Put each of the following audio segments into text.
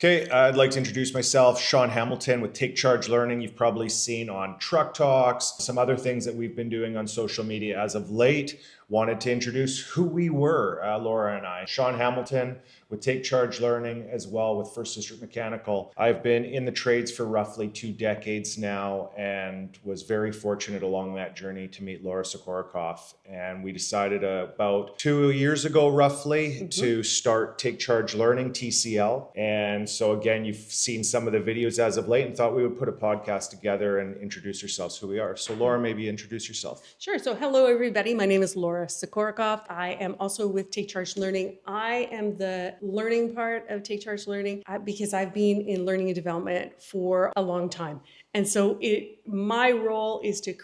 Okay, I'd like to introduce myself, Sean Hamilton with Take Charge Learning. You've probably seen on Truck Talks, some other things that we've been doing on social media as of late. Wanted to introduce who we were, Laura and I. Sean Hamilton with Take Charge Learning, as well with First District Mechanical. I've been in the trades for roughly 2 decades now and was very fortunate along that journey to meet Laura Sokorikoff. And we decided about 2 years ago, roughly, to start Take Charge Learning, TCL. And so again, you've seen some of the videos as of late and thought we would put a podcast together and introduce ourselves, who we are. So Laura, maybe introduce yourself. Sure. So hello, everybody. My name is Laura Sokorikoff. I am also with Take Charge Learning. I am the learning part of Take Charge Learning because I've been in learning and development for a long time. And so my role is to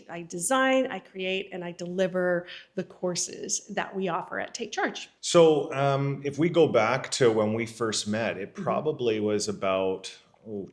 I design, I create, and I deliver the courses that we offer at Take Charge. So if we go back to when we first met, it probably was about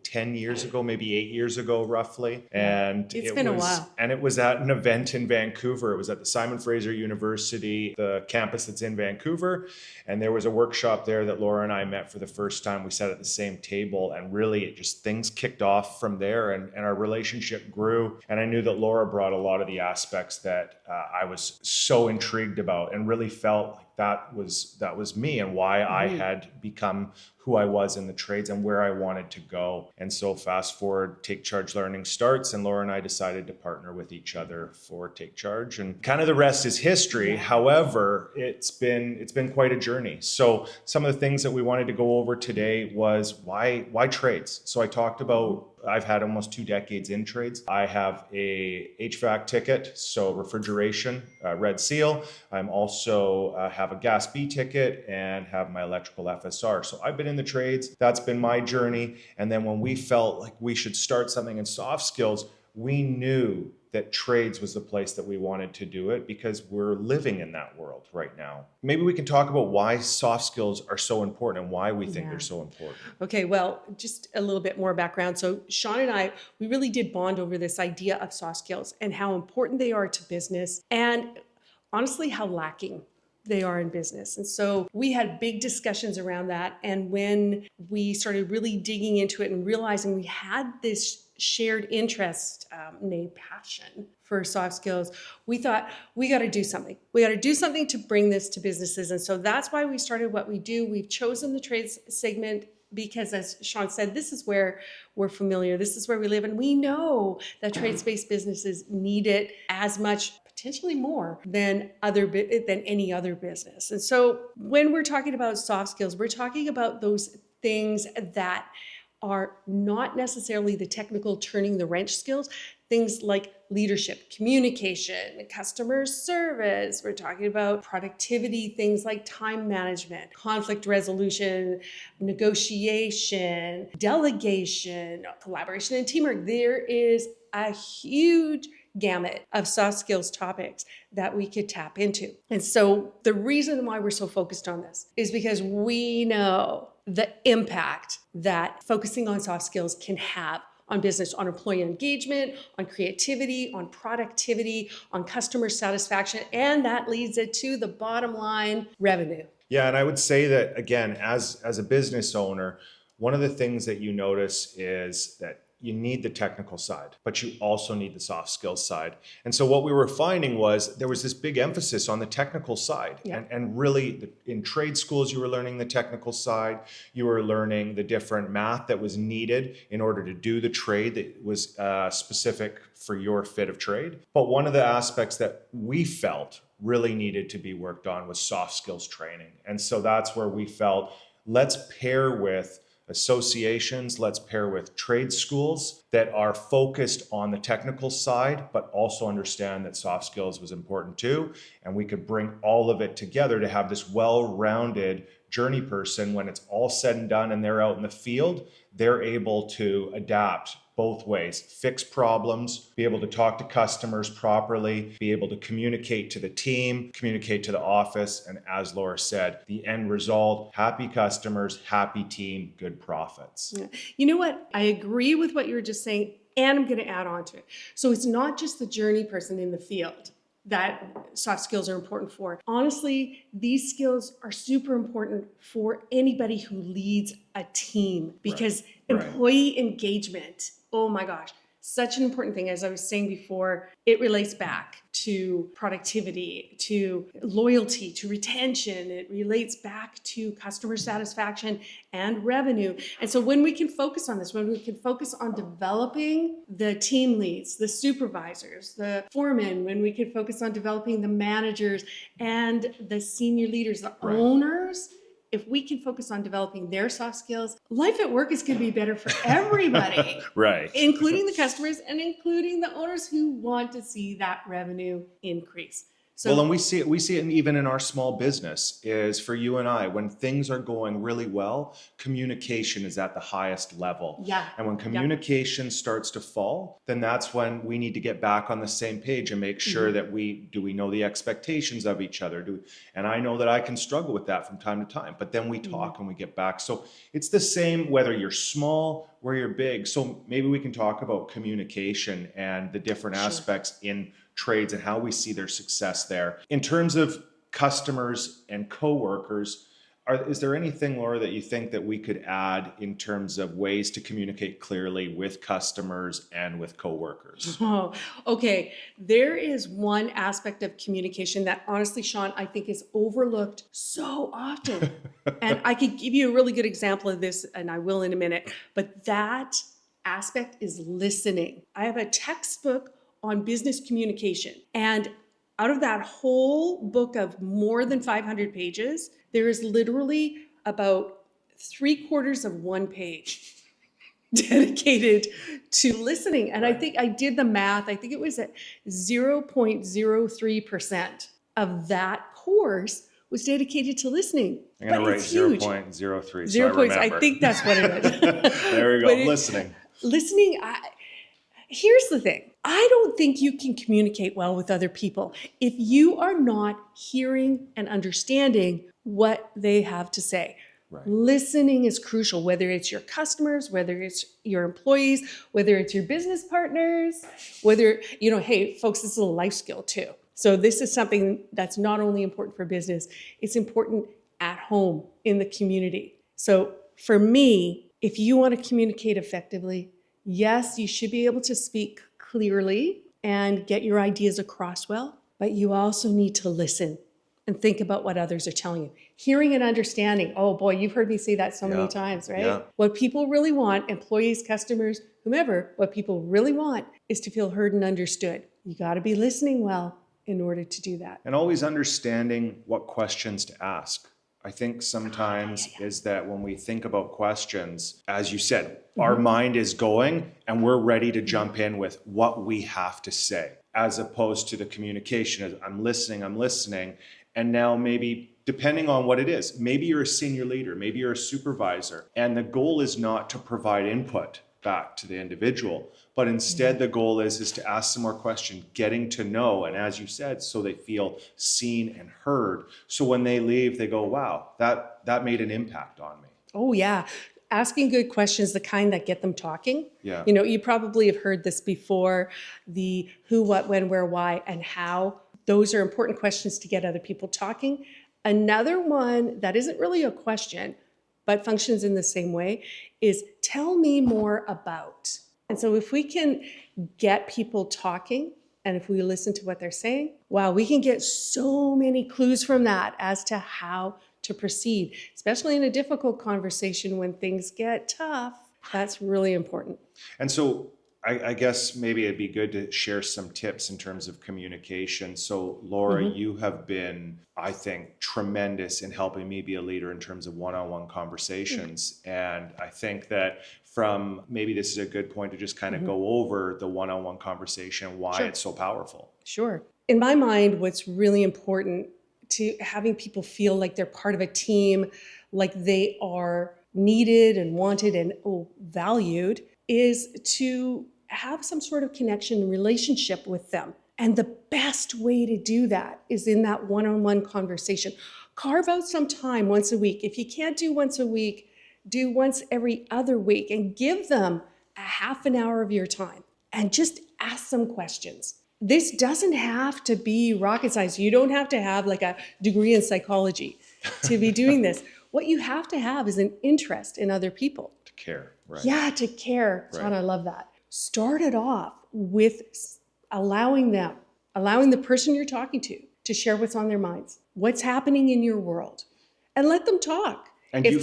10 years ago, maybe 8 years ago, roughly. And It's been a while. And it was at an event in Vancouver. It was at the Simon Fraser University, the campus that's in Vancouver. And there was a workshop there that Laura and I met for the first time. We sat at the same table, and really things kicked off from there, and our relationship grew. And I knew that Laura brought a lot of the aspects that I was so intrigued about, and really felt like that was me and why I had become who I was in the trades and where I wanted to go. And so fast forward, Take Charge Learning starts, and Laura and I decided to partner with each other for Take Charge, and kind of the rest is history. However, it's been quite a journey. So some of the things that we wanted to go over today was why trades. So I talked about I've had almost 2 decades in trades. I have a HVAC ticket, so refrigeration, red seal. I'm also have a gas B ticket and have my electrical FSR. So I've been in the trades. That's been my journey. And then when we felt like we should start something in soft skills, we knew that trades was the place that we wanted to do it because we're living in that world right now. Maybe we can talk about why soft skills are so important and why we think they're so important. Okay, well, just a little bit more background. So Sean and I, we really did bond over this idea of soft skills and how important they are to business, and honestly, how lacking they are in business. And so we had big discussions around that. And when we started really digging into it and realizing we had this shared interest, passion for soft skills, we thought we got to do something. We got to do something to bring this to businesses. And so that's why we started what we do. We've chosen the trades segment because, as Sean said, this is where we're familiar. This is where we live. And we know that trades-based businesses need it as much, potentially more than any other business. And so when we're talking about soft skills, we're talking about those things that are not necessarily the technical turning the wrench skills, things like leadership, communication, customer service. We're talking about productivity, things like time management, conflict resolution, negotiation, delegation, collaboration, and teamwork. There is a huge gamut of soft skills topics that we could tap into. And so the reason why we're so focused on this is because we know the impact that focusing on soft skills can have on business, on employee engagement, on creativity, on productivity, on customer satisfaction, and that leads it to the bottom line, revenue. Yeah, and I would say that, again, as a business owner, one of the things that you notice is that you need the technical side, but you also need the soft skills side. And so what we were finding was there was this big emphasis on the technical side. And really in trade schools, you were learning the technical side. You were learning the different math that was needed in order to do the trade that was specific for your fit of trade. But one of the aspects that we felt really needed to be worked on was soft skills training. And so that's where we felt, let's pair with associations, let's pair with trade schools that are focused on the technical side, but also understand that soft skills was important too. And we could bring all of it together to have this well-rounded journey person. When it's all said and done and they're out in the field, they're able to adapt both ways, fix problems, be able to talk to customers properly, be able to communicate to the team, communicate to the office. And as Laura said, the end result, happy customers, happy team, good profits. Yeah. You know what? I agree with what you were just saying, and I'm going to add on to it. So it's not just the journey person in the field that soft skills are important for. Honestly, these skills are super important for anybody who leads a team because employee engagement, oh my gosh, such an important thing. As I was saying before, it relates back to productivity, to loyalty, to retention. It relates back to customer satisfaction and revenue. And so when we can focus on this, when we can focus on developing the team leads, the supervisors, the foremen, when we can focus on developing the managers and the senior leaders, the owners, if we can focus on developing their soft skills, life at work is going to be better for everybody, Right. Including the customers and including the owners who want to see that revenue increase. So, well, and we see it even in our small business is for you and I, when things are going really well, communication is at the highest level. Yeah. And when communication starts to fall, then that's when we need to get back on the same page and make sure that we know the expectations of each other. And I know that I can struggle with that from time to time, but then we talk and we get back. So it's the same whether you're small or you're big. So maybe we can talk about communication and the different aspects in trades and how we see their success there. In terms of customers and coworkers, is there anything, Laura, that you think that we could add in terms of ways to communicate clearly with customers and with coworkers? Oh, okay. There is one aspect of communication that honestly, Sean, I think is overlooked so often. And I could give you a really good example of this, and I will in a minute, but that aspect is listening. I have a textbook on business communication. And out of that whole book of more than 500 pages, there is literally about 3/4 of one page dedicated to listening. And I think I did the math. I think it was at 0.03% of that course was dedicated to listening. I'm going to write 0.03. So I remember. I think that's what it is. There we go. Listening. Listening. Here's the thing. I don't think you can communicate well with other people if you are not hearing and understanding what they have to say. Right. Listening is crucial, whether it's your customers, whether it's your employees, whether it's your business partners, whether, hey, folks, this is a life skill too. So this is something that's not only important for business, it's important at home in the community. So for me, if you want to communicate effectively, yes, you should be able to speak clearly and get your ideas across well, but you also need to listen and think about what others are telling you. Hearing and understanding. Oh boy, you've heard me say that so many times, right? Yeah. What people really want, employees, customers, whomever, what people really want is to feel heard and understood. You got to be listening well in order to do that. And always understanding what questions to ask. I think sometimes is that when we think about questions, as you said, our mind is going and we're ready to jump in with what we have to say, as opposed to the communication as I'm listening. And now maybe depending on what it is, maybe you're a senior leader, maybe you're a supervisor, and the goal is not to provide input back to the individual, but instead the goal is to ask some more questions, getting to know, and as you said, so they feel seen and heard. So when they leave, they go, wow, that made an impact on me. Oh yeah. Asking good questions, the kind that get them talking. Yeah. You probably have heard this before, the who, what, when, where, why, and how. Those are important questions to get other people talking. Another one that isn't really a question, but functions in the same way, is tell me more about. And so if we can get people talking, and if we listen to what they're saying, wow, we can get so many clues from that as to how to proceed, especially in a difficult conversation when things get tough. That's really important. And so I guess maybe it'd be good to share some tips in terms of communication. So Laura, you have been, I think, tremendous in helping me be a leader in terms of one-on-one conversations. And I think that maybe this is a good point to just kind of go over the one-on-one conversation, why it's so powerful. Sure. In my mind, what's really important to having people feel like they're part of a team, like they are needed and wanted and valued, is to have some sort of connection and relationship with them. And the best way to do that is in that one-on-one conversation. Carve out some time once a week. If you can't do once a week, do once every other week and give them a half an hour of your time and just ask some questions. This doesn't have to be rocket science. You don't have to have like a degree in psychology to be doing this. What you have to have is an interest in other people. To care, right? Yeah, to care. Right. John, I love that. Start it off with allowing the person you're talking to share what's on their minds, what's happening in your world, and let them talk. And you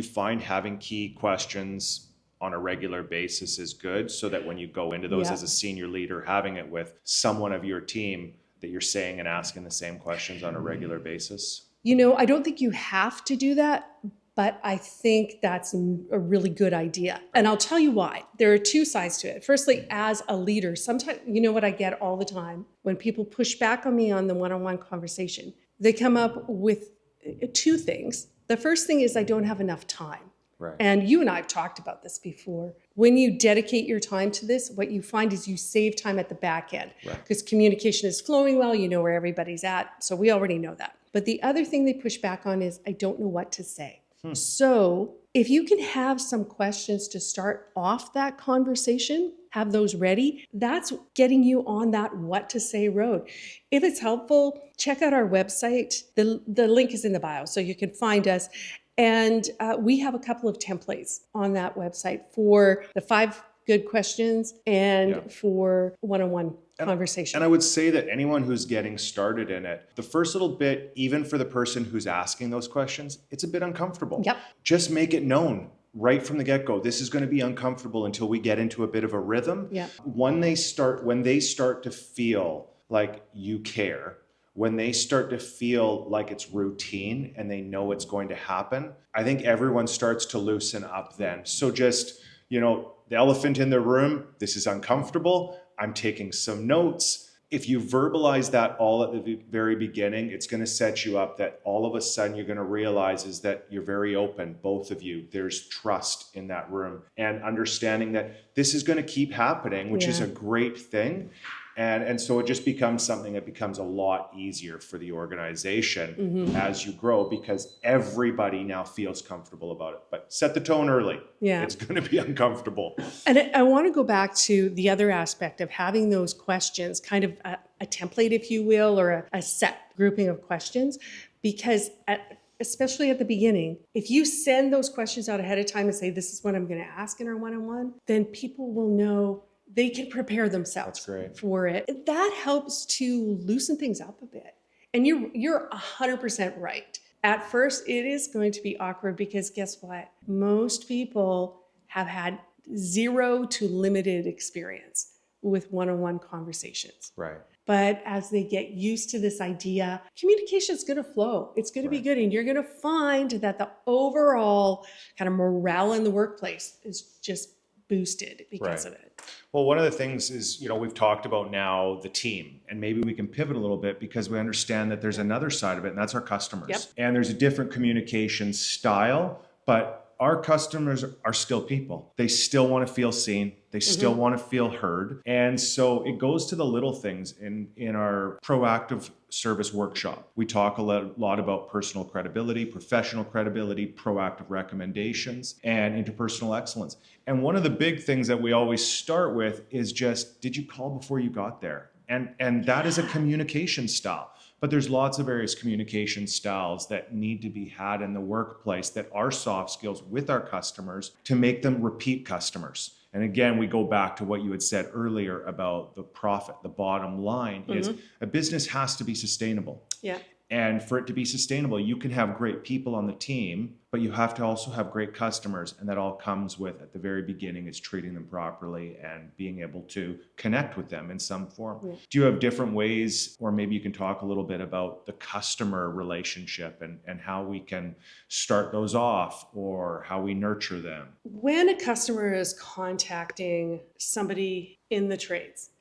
find having key questions on a regular basis is good, so that when you go into those as a senior leader, having it with someone of your team, that you're saying and asking the same questions on a regular basis? I don't think you have to do that, but I think that's a really good idea. And I'll tell you why. There are two sides to it. Firstly, as a leader, sometimes, what I get all the time when people push back on me on the one-on-one conversation, they come up with two things. The first thing is I don't have enough time. Right. And you and I have talked about this before. When you dedicate your time to this, what you find is you save time at the back end, because communication is flowing well, you know where everybody's at. So we already know that. But the other thing they push back on is I don't know what to say. So if you can have some questions to start off that conversation, have those ready, that's getting you on that what to say road. If it's helpful, check out our website. The link is in the bio, so you can find us. And we have a couple of templates on that website for the 5 good questions and for one-on-one conversation. And I would say that anyone who's getting started in it, the first little bit, even for the person who's asking those questions, it's a bit uncomfortable. Yep. Just make it known right from the get-go. This is going to be uncomfortable until we get into a bit of a rhythm. Yep. When they start to feel like you care, when they start to feel like it's routine and they know it's going to happen, I think everyone starts to loosen up then. So just, the elephant in the room, this is uncomfortable. I'm taking some notes. If you verbalize that all at the very beginning, it's going to set you up that all of a sudden you're going to realize is that you're very open, both of you. There's trust in that room and understanding that this is going to keep happening, which is a great thing. And so it just becomes something that becomes a lot easier for the organization as you grow, because everybody now feels comfortable about it. But set the tone early. Yeah. It's going to be uncomfortable. And I want to go back to the other aspect of having those questions, kind of a template, if you will, or a set grouping of questions, because especially at the beginning, if you send those questions out ahead of time and say, this is what I'm going to ask in our one-on-one, then people will know. They can prepare themselves for it. That helps to loosen things up a bit. And you're 100% right. At first, it is going to be awkward because guess what? Most people have had 0 to limited experience with one-on-one conversations. Right. But as they get used to this idea, communication is going to flow. It's going to be good. And you're going to find that the overall kind of morale in the workplace is just boosted because of it. Well, one of the things is, we've talked about now the team, and maybe we can pivot a little bit because we understand that there's another side of it, and that's our customers. Yep. And there's a different communication style, but our customers are still people. They still want to feel seen. They still want to feel heard. And so it goes to the little things in our proactive service workshop. We talk a lot about personal credibility, professional credibility, proactive recommendations, and interpersonal excellence. And one of the big things that we always start with is just, did you call before you got there? And that is a communication style. But there's lots of various communication styles that need to be had in the workplace that are soft skills with our customers to make them repeat customers. And again, we go back to what you had said earlier about the profit. The bottom line is a business has to be sustainable. Yeah. And for it to be sustainable, you can have great people on the team, but you have to also have great customers. And that all comes with, at the very beginning, is treating them properly and being able to connect with them in some form. Yeah. Do you have different ways, or maybe you can talk a little bit about the customer relationship and how we can start those off or how we nurture them? When a customer is contacting somebody in the trades,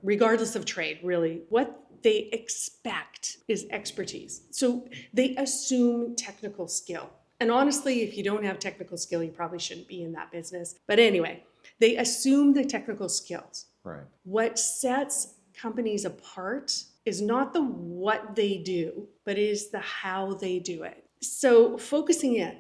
regardless of trade, really, what they expect is expertise. So they assume technical skill. And honestly, if you don't have technical skill, you probably shouldn't be in that business. But anyway, they assume the technical skills. Right. What sets companies apart is not the what they do, but is the how they do it. So focusing in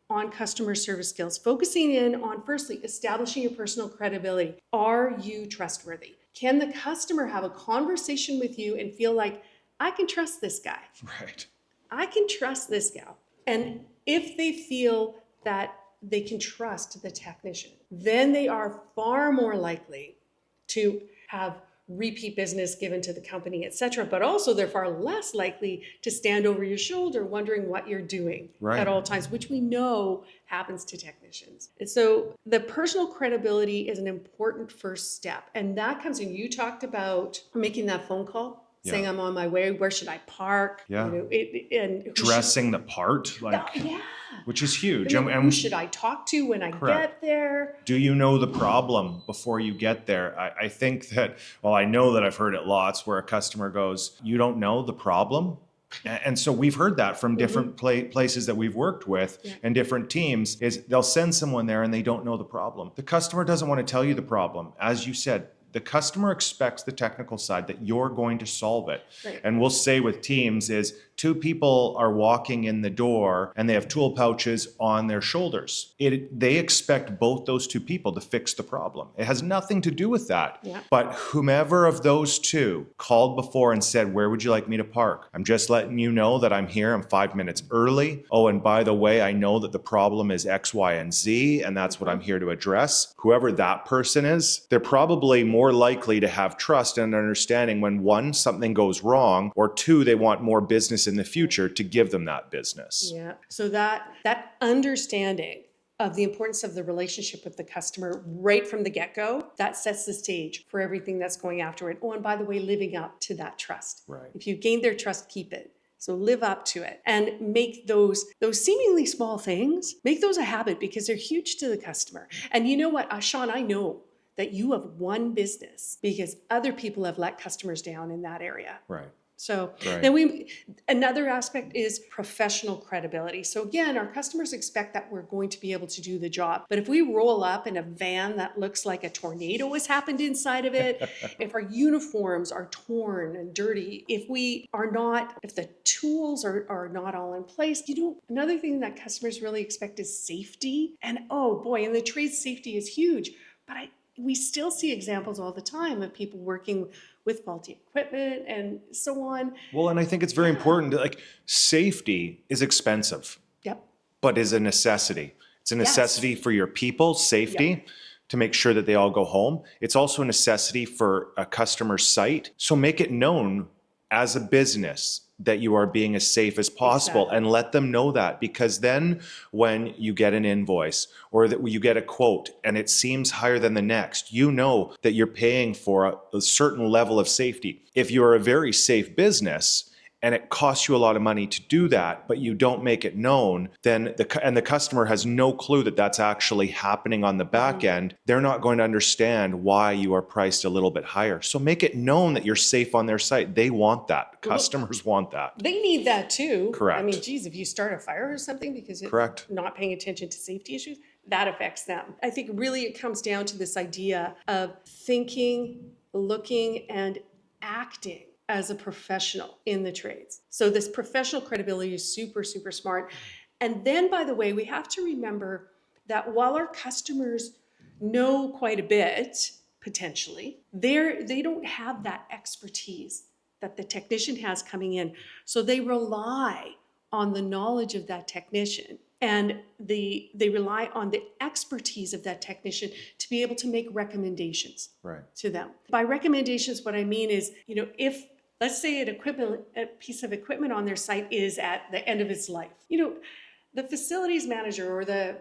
on customer service skills, focusing in on, firstly, establishing your personal credibility. Are you trustworthy? Can the customer have a conversation with you and feel like, I can trust this guy? Right. I can trust this gal. And if they feel that they can trust the technician, then they are far more likely to have repeat business given to the company, et cetera. But also they're far less likely to stand over your shoulder wondering what you're doing Right. at all times, which we know happens to technicians. And so the personal credibility is an important first step. And that comes in, you talked about making that phone call. Saying I'm on my way, where should I park? Yeah. You know, and who Dressing the part, yeah. which is huge. And who should I talk to when I get there? Do you know the problem before you get there? I think that, well, I know that I've heard it lots where a customer goes, you don't know the problem? And so we've heard that from different places that we've worked with and different teams is they'll send someone there and they don't know the problem. The customer doesn't want to tell you the problem. As you said, the customer expects the technical side that you're going to solve it. Right. And we'll say with teams is 2 people are walking in the door and they have tool pouches on their shoulders. They expect both those 2 people to fix the problem. It has nothing to do with that. Yeah. But whomever of those 2 called before and said, where would you like me to park? I'm just letting you know that I'm here. I'm 5 minutes early. Oh, and by the way, I know that the problem is X, Y, and Z, and that's what I'm here to address. Whoever that person is, they're probably more likely to have trust and understanding when 1, something goes wrong, or 2, they want more business in the future to give them that business. Yeah. So that understanding of the importance of the relationship with the customer right from the get-go, that sets the stage for everything that's going after it. Oh, and by the way, living up to that trust. Right. If you've gained their trust, keep it. So live up to it and make those seemingly small things, make those a habit because they're huge to the customer. And you know what, Sean, I know that you have won business because other people have let customers down in that area. Right. So Right. then another aspect is professional credibility. So again, our customers expect that we're going to be able to do the job. But if we roll up in a van that looks like a tornado has happened inside of it, if our uniforms are torn and dirty, if the tools are not all in place, another thing that customers really expect is safety. And oh boy, in the trade, safety is huge. But we still see examples all the time of people working with faulty equipment and so on. Well, and I think it's very important that safety is expensive. Yep. But is a necessity. It's a necessity for your people's safety to make sure that they all go home. It's also a necessity for a customer's site. So make it known as a business that you are being as safe as possible and let them know that, because then when you get an invoice or that you get a quote and it seems higher than the next, you know that you're paying for a certain level of safety. If you're a very safe business and it costs you a lot of money to do that, but you don't make it known, then the customer has no clue that that's actually happening on the back end. They're not going to understand why you are priced a little bit higher. So make it known that you're safe on their site. They want that. Customers want that. They need that too. Correct. I mean, geez, if you start a fire or something because you're not paying attention to safety issues, that affects them. I think really it comes down to this idea of thinking, looking, and acting as a professional in the trades. So this professional credibility is super, super smart. And then, by the way, we have to remember that while our customers know quite a bit, potentially, they don't have that expertise that the technician has coming in. So they rely on the knowledge of that technician. And they rely on the expertise of that technician to be able to make recommendations to them. By recommendations, what I mean is, if let's say a piece of equipment on their site is at the end of its life. The facilities manager or the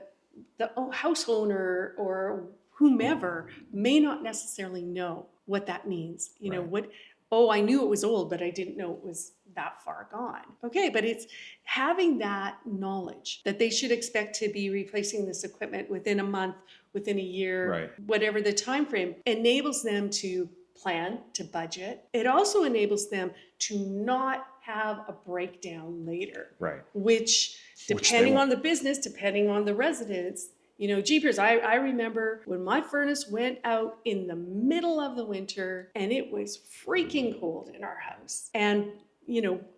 house owner or whomever may not necessarily know what that means. I knew it was old, but I didn't know it was that far gone. Okay, but it's having that knowledge that they should expect to be replacing this equipment within a month, within a year, whatever the time frame, enables them to plan, to budget. It also enables them to not have a breakdown later. Which depending on the business, depending on the residents, jeepers, I remember when my furnace went out in the middle of the winter and it was freaking cold in our house. And,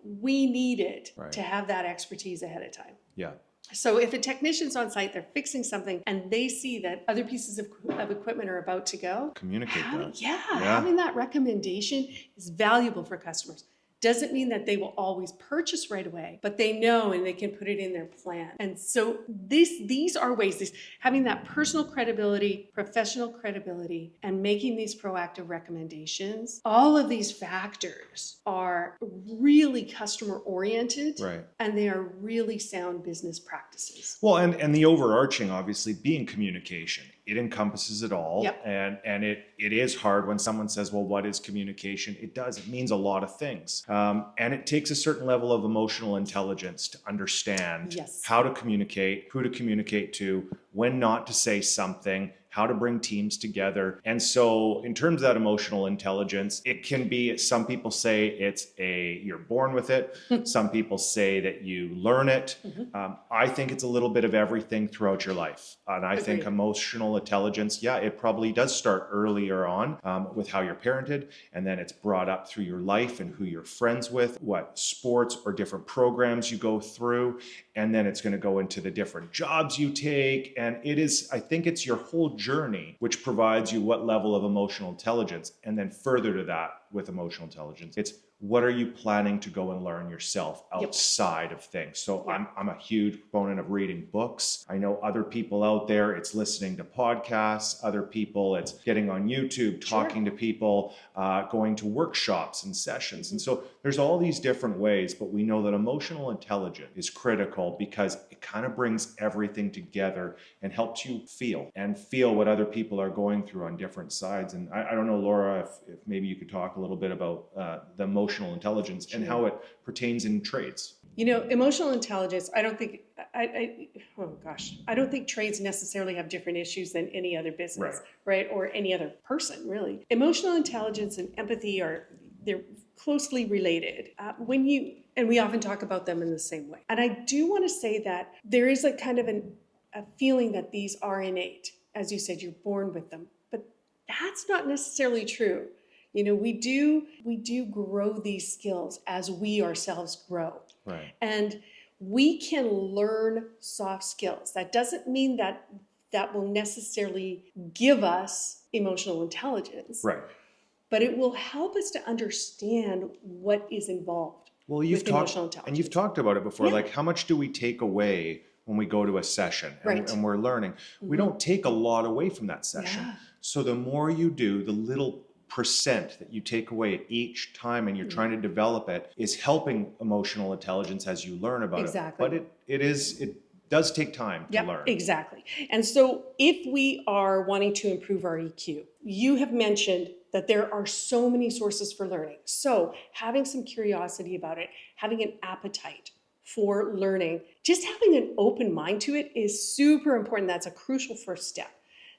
we needed to have that expertise ahead of time. Yeah. So if a technician's on site, they're fixing something and they see that other pieces of equipment are about to go, Communicate that. having that recommendation is valuable for customers. Doesn't mean that they will always purchase right away, but they know and they can put it in their plan. And so these are ways, having that personal credibility, professional credibility, and making these proactive recommendations. All of these factors are really customer oriented, Right. and they are really sound business practices. Well, and the overarching, obviously, being communication. It encompasses it all. Yep. And it is hard when someone says, well, what is communication? It does. It means a lot of things. And it takes a certain level of emotional intelligence to understand how to communicate, who to communicate to, when not to say something, how to bring teams together. And so in terms of that emotional intelligence, it can be, some people say you're born with it. Some people say that you learn it. I think it's a little bit of everything throughout your life. And I think emotional intelligence, it probably does start earlier on with how you're parented. And then it's brought up through your life and who you're friends with, what sports or different programs you go through. And then it's going to go into the different jobs you take. And I think it's your whole journey which provides you what level of emotional intelligence. And then further to that with emotional intelligence, it's what are you planning to go and learn yourself outside of things? So I'm a huge proponent of reading books. I know other people out there, it's listening to podcasts. Other people, it's getting on YouTube, talking to people, going to workshops and sessions. And so there's all these different ways, but we know that emotional intelligence is critical because it kind of brings everything together and helps you feel what other people are going through on different sides. And I don't know, Laura, if maybe you could talk a little bit about the emotional intelligence and how it pertains in trades. Emotional intelligence, I don't think trades necessarily have different issues than any other business, right? Or any other person, really. Emotional intelligence and empathy they're closely related. And we often talk about them in the same way. And I do want to say that there is a kind of a feeling that these are innate. As you said, you're born with them, but that's not necessarily true. We do grow these skills as we ourselves grow. Right. And we can learn soft skills. That doesn't mean that will necessarily give us emotional intelligence. Right. But it will help us to understand what is involved with emotional intelligence. And you've talked about it before, like how much do we take away when we go to a session and we're learning? We don't take a lot away from that session. So the more you do, the little percent that you take away each time and you're trying to develop it is helping emotional intelligence as you learn about it. But it does take time to learn. Exactly. And so if we are wanting to improve our EQ, you have mentioned that there are so many sources for learning. So having some curiosity about it, having an appetite for learning, just having an open mind to it is super important. That's a crucial first step.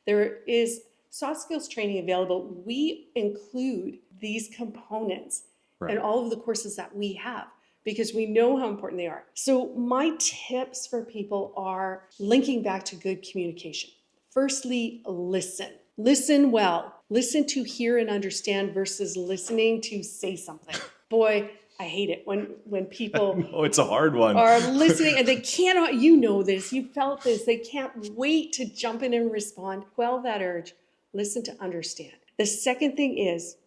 There is soft skills training available. We include these components in all of the courses that we have because we know how important they are. So my tips for people are linking back to good communication. Firstly, listen. Listen well. Listen to hear and understand versus listening to say something. Boy, I hate it when people it's a hard one. Are listening and they cannot, this, you felt this, they can't wait to jump in and respond. Quell that urge. Listen to understand. The second thing is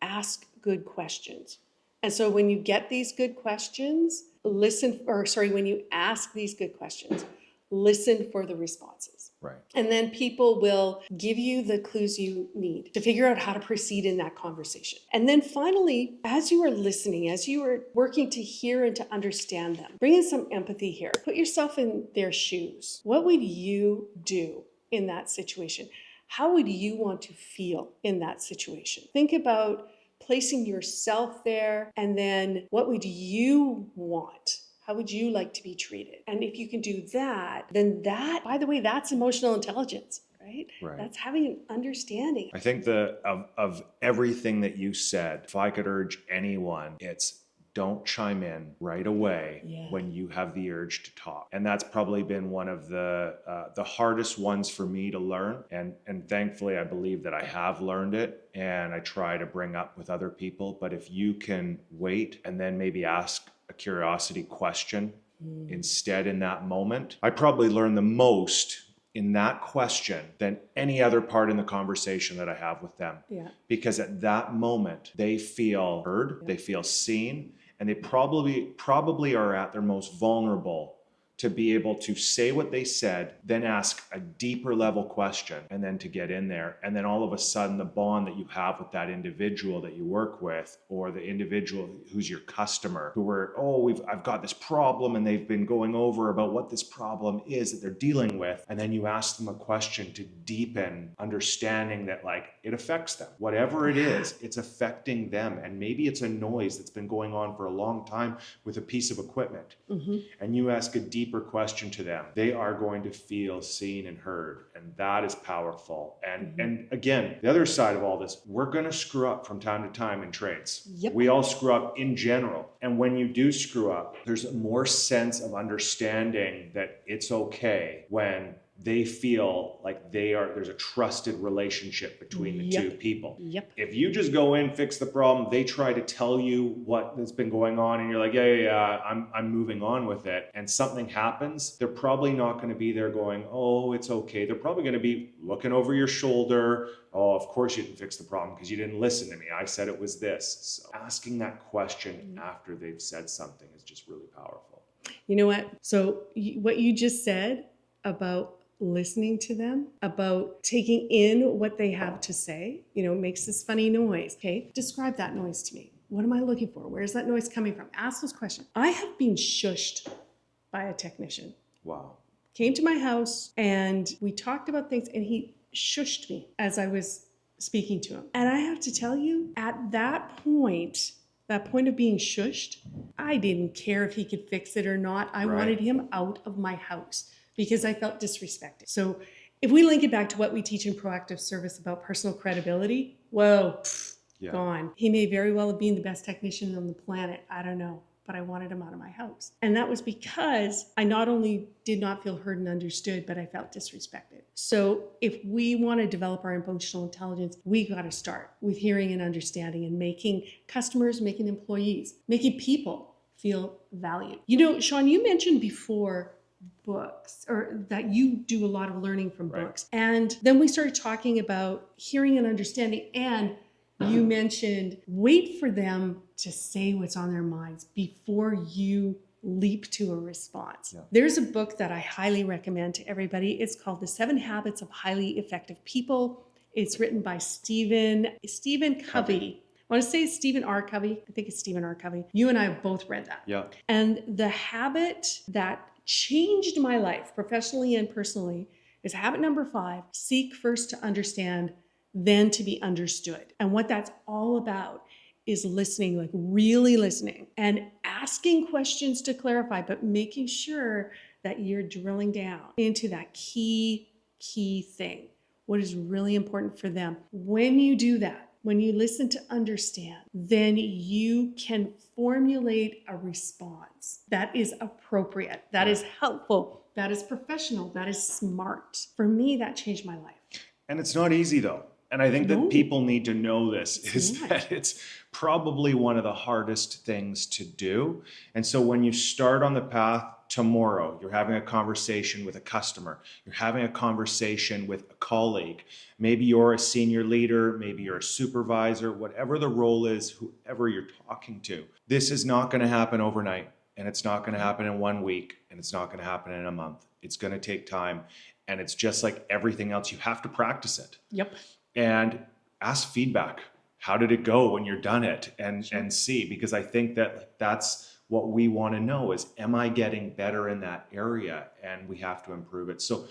ask good questions. And so when you get these good questions, when you ask these good questions, listen for the responses. Right. And then people will give you the clues you need to figure out how to proceed in that conversation. And then finally, as you are listening, as you are working to hear and to understand them, bring in some empathy here. Put yourself in their shoes. What would you do in that situation? How would you want to feel in that situation? Think about placing yourself there, and then what would you want? How would you like to be treated? And if you can do that, then by the way, that's emotional intelligence, right? That's having an understanding. I think of everything that you said, if I could urge anyone, it's don't chime in right away when you have the urge to talk. And that's probably been one of the hardest ones for me to learn. And thankfully, I believe that I have learned it and I try to bring up with other people. But if you can wait and then maybe ask a curiosity question instead in that moment. I probably learn the most in that question than any other part in the conversation that I have with them. Yeah. Because at that moment, they feel heard, they feel seen, and they probably are at their most vulnerable to be able to say what they said, then ask a deeper level question, and then to get in there. And then all of a sudden, the bond that you have with that individual that you work with, or the individual who's your customer, who are, I've got this problem, and they've been going over about what this problem is that they're dealing with. And then you ask them a question to deepen understanding that, like, it affects them. Whatever it is, it's affecting them. And maybe it's a noise that's been going on for a long time with a piece of equipment. And you ask a deeper question to them, they are going to feel seen and heard, and that is powerful. And again, the other side of all this, we're going to screw up from time to time in trades. Yep. We all screw up in general, and when you do screw up, there's a more sense of understanding that it's okay when they feel like there's a trusted relationship between the two people. Yep. If you just go in, fix the problem, they try to tell you what has been going on, and you're like, I'm moving on with it, and something happens, they're probably not going to be there going, oh, it's okay. They're probably going to be looking over your shoulder. Oh, of course you didn't fix the problem because you didn't listen to me. I said it was this. So asking that question after they've said something is just really powerful. You know what? So what you just said about listening to them, about taking in what they have to say, makes this funny noise. Okay, describe that noise to me. What am I looking for? Where's that noise coming from? Ask those questions. I have been shushed by a technician. Wow. Came to my house and we talked about things, and he shushed me as I was speaking to him. And I have to tell you, at that point of being shushed, I didn't care if he could fix it or not. I wanted him out of my house, because I felt disrespected. So if we link it back to what we teach in proactive service about personal credibility, gone. He may very well have been the best technician on the planet. I don't know, but I wanted him out of my house. And that was because I not only did not feel heard and understood, but I felt disrespected. So if we want to develop our emotional intelligence, we got to start with hearing and understanding, and making customers, making employees, making people feel valued. Sean, you mentioned before books, or that you do a lot of learning from books. And then we started talking about hearing and understanding, and you mentioned wait for them to say what's on their minds before you leap to a response. There's a book that I highly recommend to everybody. It's called The 7 Habits of Highly Effective People. It's written by Stephen Covey. I want to say Stephen R. Covey. I think it's Stephen R. Covey. You and I have both read that. Yeah. And the habit that changed my life professionally and personally is habit number 5: seek first to understand, then to be understood. And what that's all about is listening, like really listening and asking questions to clarify, but making sure that you're drilling down into that key thing, what is really important for them. When you do that, when you listen to understand, then you can formulate a response that is appropriate, that is helpful, that is professional, that is smart. For me, that changed my life. And it's not easy though. And I think that people need to know this, that it's probably one of the hardest things to do. And so when you start on the path tomorrow, you're having a conversation with a customer, you're having a conversation with a colleague, maybe you're a senior leader, maybe you're a supervisor, whatever the role is, whoever you're talking to, this is not going to happen overnight, and it's not going to happen in 1 week, and it's not going to happen in a month. It's going to take time, and it's just like everything else, you have to practice it. Yep. And ask feedback. How did it go when you're done it? And see, because I think that that's what we want to know is, am I getting better in that area? And we have to improve it. So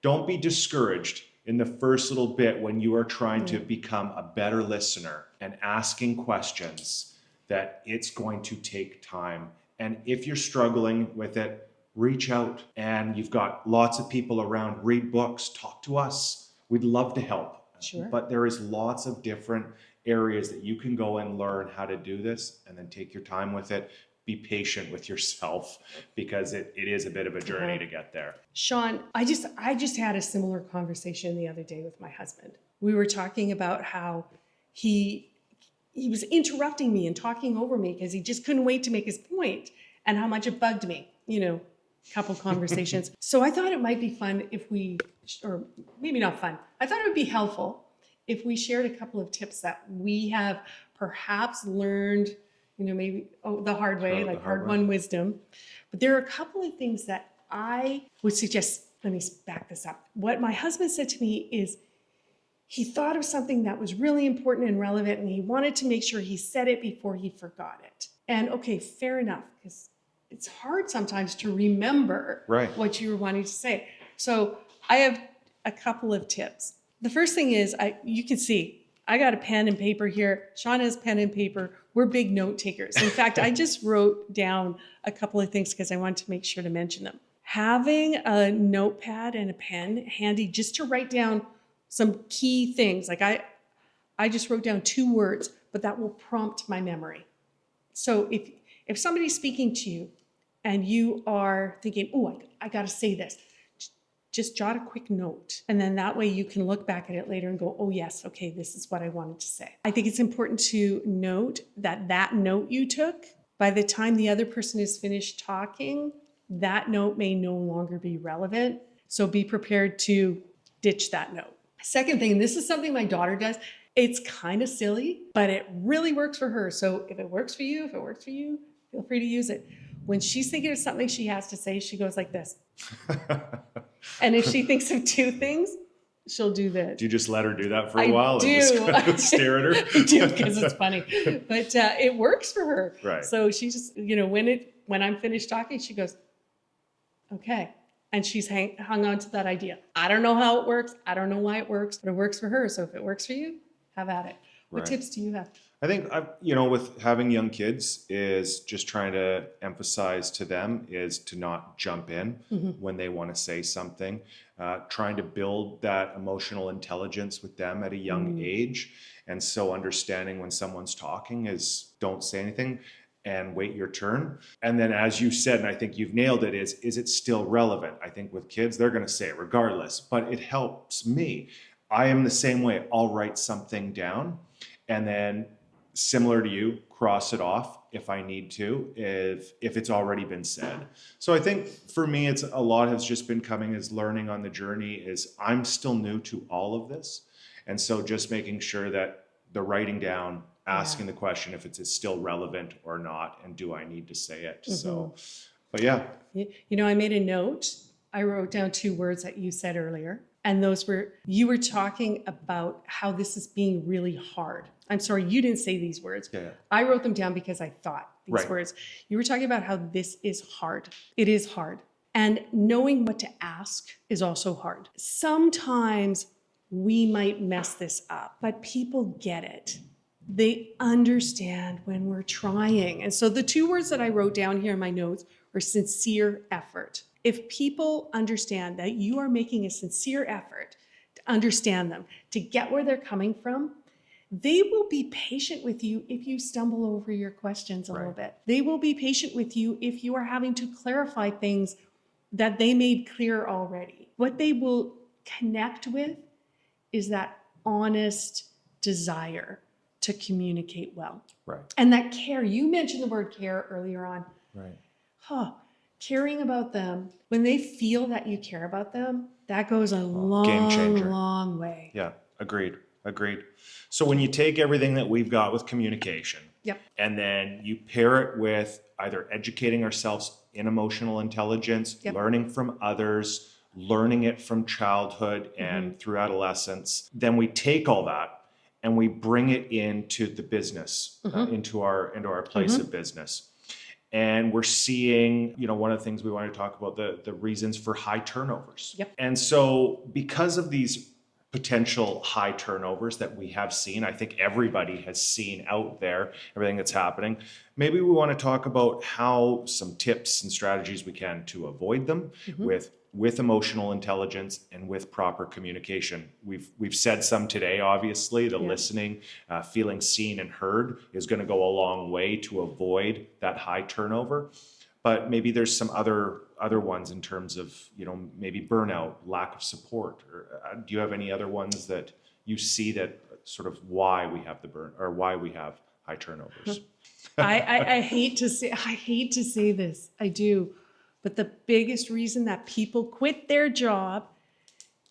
don't be discouraged in the first little bit when you are trying to become a better listener and asking questions, that it's going to take time. And if you're struggling with it, reach out, and you've got lots of people around. Read books, talk to us. We'd love to help. Sure. But there is lots of different areas that you can go and learn how to do this, and then take your time with it. Be patient with yourself, because it is a bit of a journey to get there. Sean, I just had a similar conversation the other day with my husband. We were talking about how he was interrupting me and talking over me because he just couldn't wait to make his point, and how much it bugged me. couple conversations. So I thought it might be fun if we, or maybe not fun, I thought it would be helpful if we shared a couple of tips that we have perhaps learned, maybe the hard way, like hard-won wisdom. But there are a couple of things that I would suggest. Let me back this up. What my husband said to me is he thought of something that was really important and relevant, and he wanted to make sure he said it before he forgot it. And okay, fair enough, because it's hard sometimes to remember what you were wanting to say. So I have a couple of tips. The first thing is, you can see, I got a pen and paper here. Sean has pen and paper. We're big note takers. In fact, I just wrote down a couple of things because I wanted to make sure to mention them. Having a notepad and a pen handy just to write down some key things. Like I just wrote down 2 words, but that will prompt my memory. So if somebody's speaking to you and you are thinking, oh, I got to say this, just jot a quick note. And then that way you can look back at it later and go, oh yes, okay, this is what I wanted to say. I think it's important to note that note you took, by the time the other person is finished talking, that note may no longer be relevant. So be prepared to ditch that note. Second thing, and this is something my daughter does, it's kind of silly, but it really works for her. So if it works for you, feel free to use it. When she's thinking of something she has to say, she goes like this. And if she thinks of 2 things, she'll do this. Do you just let her do that for a while? I do. And just stare at her? I do, because it's funny. But it works for her. Right. So she just, when I'm finished talking, she goes, okay. And she's hung on to that idea. I don't know how it works. I don't know why it works, but it works for her. So if it works for you, have at it. What tips do you have? I think, with having young kids is just trying to emphasize to them is to not jump in when they want to say something, trying to build that emotional intelligence with them at a young age. And so understanding when someone's talking is don't say anything and wait your turn. And then as you said, and I think you've nailed it, is it still relevant? I think with kids, they're going to say it regardless, but it helps me. I am the same way. I'll write something down and then, similar to you, cross it off if I need to, if it's already been said. So I think for me, it's a lot has just been coming as learning on the journey is I'm still new to all of this. And so just making sure that the writing down, asking the question if it's still relevant or not, and do I need to say it? So, but yeah. I made a note. I wrote down 2 words that you said earlier. And those were, you were talking about how this is being really hard. I'm sorry, you didn't say these words. Yeah. I wrote them down because I thought these words. You were talking about how this is hard. It is hard. And knowing what to ask is also hard. Sometimes we might mess this up, but people get it. They understand when we're trying. And so the 2 words that I wrote down here in my notes are sincere effort. If people understand that you are making a sincere effort to understand them, to get where they're coming from, they will be patient with you if you stumble over your questions a little bit. They will be patient with you if you are having to clarify things that they made clear already. What they will connect with is that honest desire to communicate well. Right. And that care, you mentioned the word care earlier on. Right. Caring about them, when they feel that you care about them, that goes a Game changer. long way. Yeah, agreed. So when you take everything that we've got with communication, and then you pair it with either educating ourselves in emotional intelligence, learning from others, learning it from childhood and through adolescence, then we take all that and we bring it into the business, into our place of business. And we're seeing, one of the things we want to talk about, the reasons for high turnovers. And so because of these potential high turnovers that we have seen, I think everybody has seen out there, everything that's happening, maybe we want to talk about how some tips and strategies we can to avoid them with emotional intelligence and with proper communication. We've said some today, obviously, the listening, feeling seen and heard is going to go a long way to avoid that high turnover. But maybe there's some other ones in terms of, maybe burnout, lack of support. Or do you have any other ones that you see that sort of why we have why we have high turnovers? I hate to say this. I do. But the biggest reason that people quit their job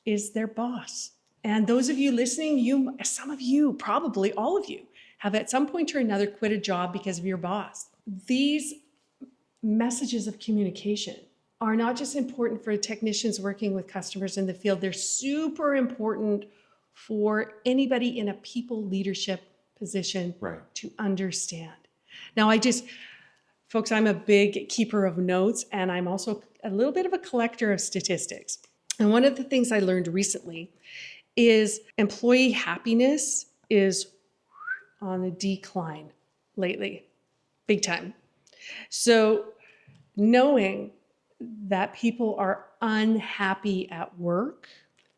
is their boss. And those of you listening, some of you, probably all of you, have at some point or another quit a job because of your boss. These messages of communication are not just important for technicians working with customers in the field, they're super important for anybody in a people leadership position to understand. Now, folks, I'm a big keeper of notes, and I'm also a little bit of a collector of statistics. And one of the things I learned recently is employee happiness is on the decline lately, big time. So knowing that people are unhappy at work,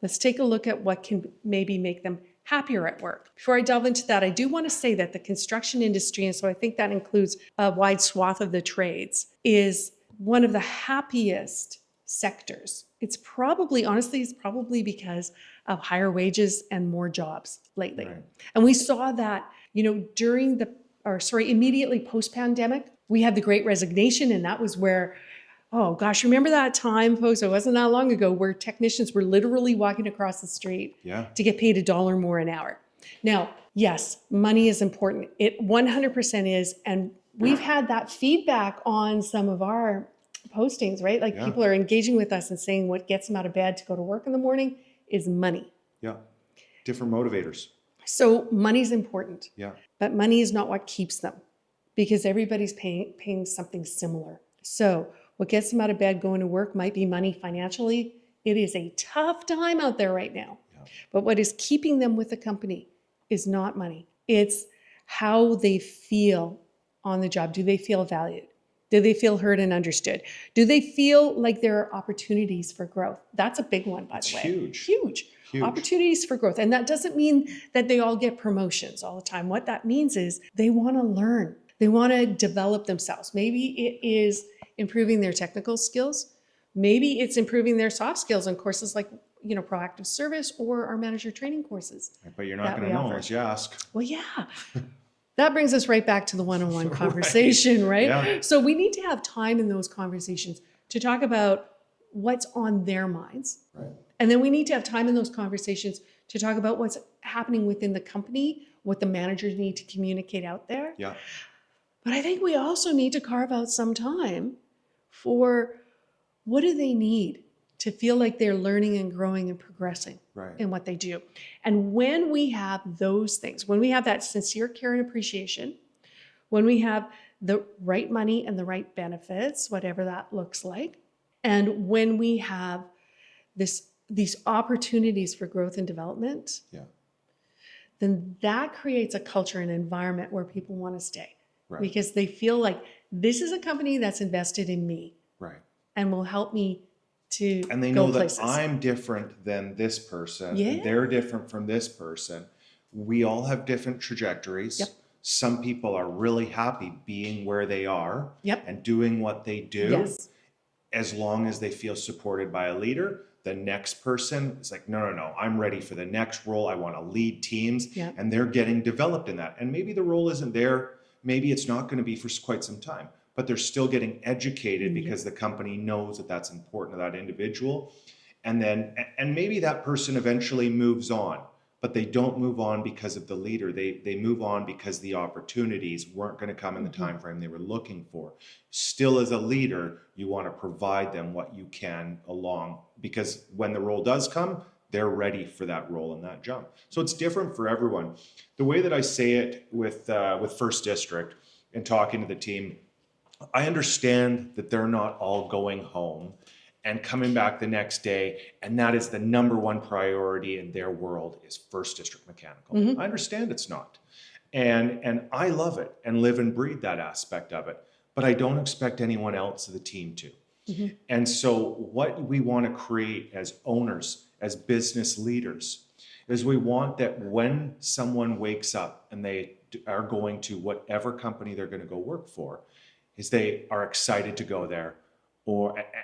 let's take a look at what can maybe make them happier at work. Before I delve into that, I do want to say that the construction industry, and so I think that includes a wide swath of the trades, is one of the happiest sectors. It's probably because of higher wages and more jobs lately. Right. And we saw that, immediately post-pandemic, we had the Great Resignation, and that was where, oh gosh, remember that time, folks? It wasn't that long ago where technicians were literally walking across the street to get paid $1 more an hour. Now, yes, money is important. It 100% is, and we've had that feedback on some of our postings, right? Like people are engaging with us and saying what gets them out of bed to go to work in the morning is money. Yeah, different motivators. So money's important. Yeah. But money is not what keeps them, because everybody's paying something similar. So what gets them out of bed going to work might be money financially. It is a tough time out there right now. Yeah. But what is keeping them with the company is not money. It's how they feel on the job. Do they feel valued? Do they feel heard and understood? Do they feel like there are opportunities for growth? That's a big one, by the way. Huge. Opportunities for growth. And that doesn't mean that they all get promotions all the time. What that means is they want to learn. They want to develop themselves. Maybe it is improving their technical skills. Maybe it's improving their soft skills in courses like, proactive service or our manager training courses. But you're not going to know unless you ask. Well, yeah. That brings us right back to the one-on-one conversation, right? Yeah. So we need to have time in those conversations to talk about what's on their minds. Right. And then we need to have time in those conversations to talk about what's happening within the company, what the managers need to communicate out there. Yeah. But I think we also need to carve out some time for what do they need to feel like they're learning and growing and progressing in what they do. And when we have those things, when we have that sincere care and appreciation, when we have the right money and the right benefits, whatever that looks like, and when we have these opportunities for growth and development, then that creates a culture and environment where people want to stay. Right. Because they feel like this is a company that's invested in me and will help me to and they go know places. That I'm different than this person, and they're different from this person. We all have different trajectories. Yep. Some people are really happy being where they are and doing what they do as long as they feel supported by a leader. The next person is like, no, I'm ready for the next role. I want to lead teams, and they're getting developed in that. And maybe the role isn't there. Maybe it's not going to be for quite some time, but they're still getting educated because the company knows that that's important to that individual. And maybe that person eventually moves on, but they don't move on because of the leader. They move on because the opportunities weren't going to come in the time frame they were looking for. Still, as a leader, you want to provide them what you can along, because when the role does come, they're ready for that role and that jump. So it's different for everyone. The way that I say it with First District and talking to the team, I understand that they're not all going home and coming back the next day, and that is the number one priority in their world is First District Mechanical. I understand it's not. And I love it and live and breathe that aspect of it, but I don't expect anyone else of the team to. And so what we want to create as owners, as business leaders, is we want that when someone wakes up and they are going to whatever company they're going to go work for, is they are excited to go there.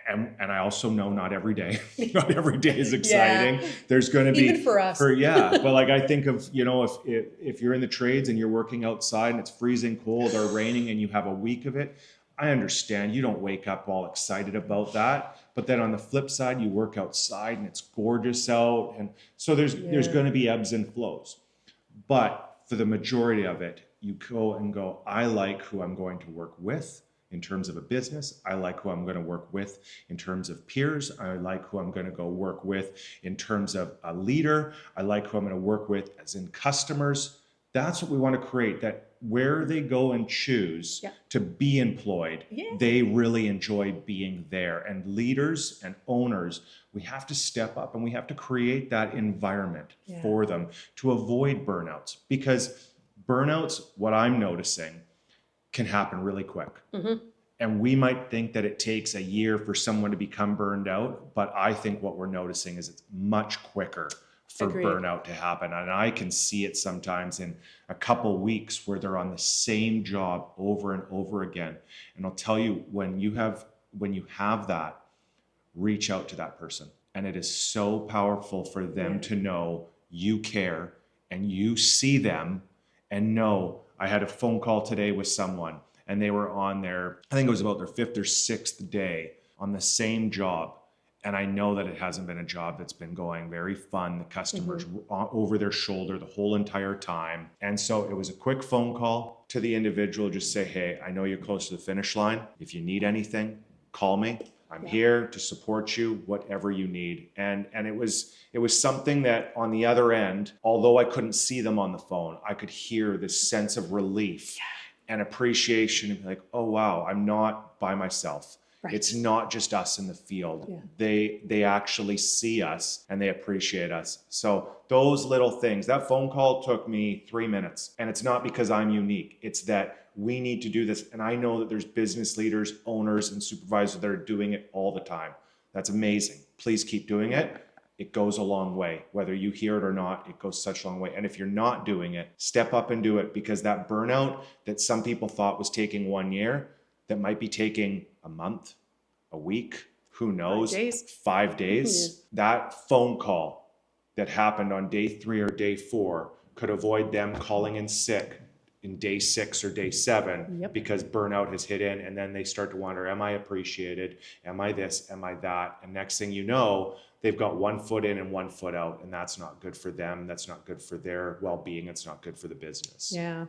And I also know not every day is exciting. There's going to be, even for us. But like I think of, if you're in the trades and you're working outside and it's freezing cold or raining and you have a week of it, I understand you don't wake up all excited about that, but then on the flip side, you work outside and it's gorgeous out. And so there's going to be ebbs and flows. But for the majority of it, you go and go, I like who I'm going to work with in terms of a business. I like who I'm going to work with in terms of peers. I like who I'm going to go work with in terms of a leader. I like who I'm going to work with as in customers. That's what we want to create, that where they go and choose to be employed, they really enjoy being there. And leaders and owners, we have to step up and we have to create that environment for them to avoid burnouts, because burnouts, what I'm noticing, can happen really quick. And we might think that it takes a year for someone to become burned out, but I think what we're noticing is it's much quicker for burnout to happen. And I can see it sometimes in a couple weeks where they're on the same job over and over again. And I'll tell you, when you have that, reach out to that person. And it is so powerful for them to know you care and you see them and know. I had a phone call today with someone and they were on their, I think it was about their 5th or 6th day on the same job. And I know that it hasn't been a job that's been going very fun. The customers over their shoulder the whole entire time. And so it was a quick phone call to the individual, just say, hey, I know you're close to the finish line. If you need anything, call me. I'm here to support you, whatever you need. And it was something that on the other end, although I couldn't see them on the phone, I could hear this sense of relief and appreciation and be like, oh, wow, I'm not by myself. It's not just us in the field. They actually see us and they appreciate us. So those little things, that phone call took me 3 minutes. And it's not because I'm unique. It's that we need to do this. And I know that there's business leaders, owners, and supervisors that are doing it all the time. That's amazing. Please keep doing it. It goes a long way. Whether you hear it or not, it goes such a long way. And if you're not doing it, step up and do it, because that burnout that some people thought was taking 1 year, that might be taking a month, a week, who knows, 5 days. That phone call that happened on day 3 or day 4 could avoid them calling in sick in day 6 or day 7 because burnout has hit in, and then they start to wonder, am I appreciated? Am I this? Am I that? And next thing you know, they've got 1 foot in and 1 foot out, and that's not good for them. That's not good for their well-being. It's not good for the business. Yeah.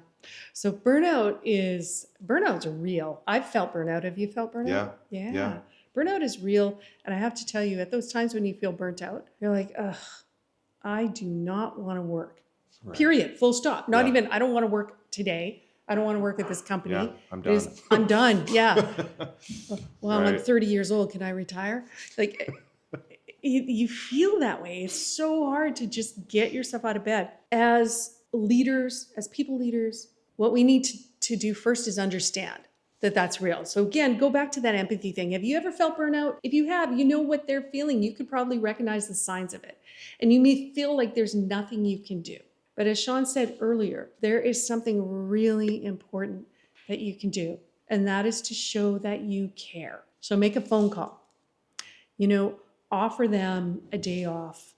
So burnout's real. I've felt burnout. Have you felt burnout? Yeah. Burnout is real. And I have to tell you, at those times when you feel burnt out, you're like, ugh, I do not want to work. Period. Full stop. Not even, I don't want to work today. I don't want to work at this company. I'm done. I'm done. Well, I'm 30 years old. Can I retire? Like, you feel that way. It's so hard to just get yourself out of bed. As leaders, as people leaders, what we need to do first is understand that that's real. So again, go back to that empathy thing. Have you ever felt burnout? If you have, you know what they're feeling. You could probably recognize the signs of it. And you may feel like there's nothing you can do. But as Sean said earlier, there is something really important that you can do. And that is to show that you care. So make a phone call. Offer them a day off.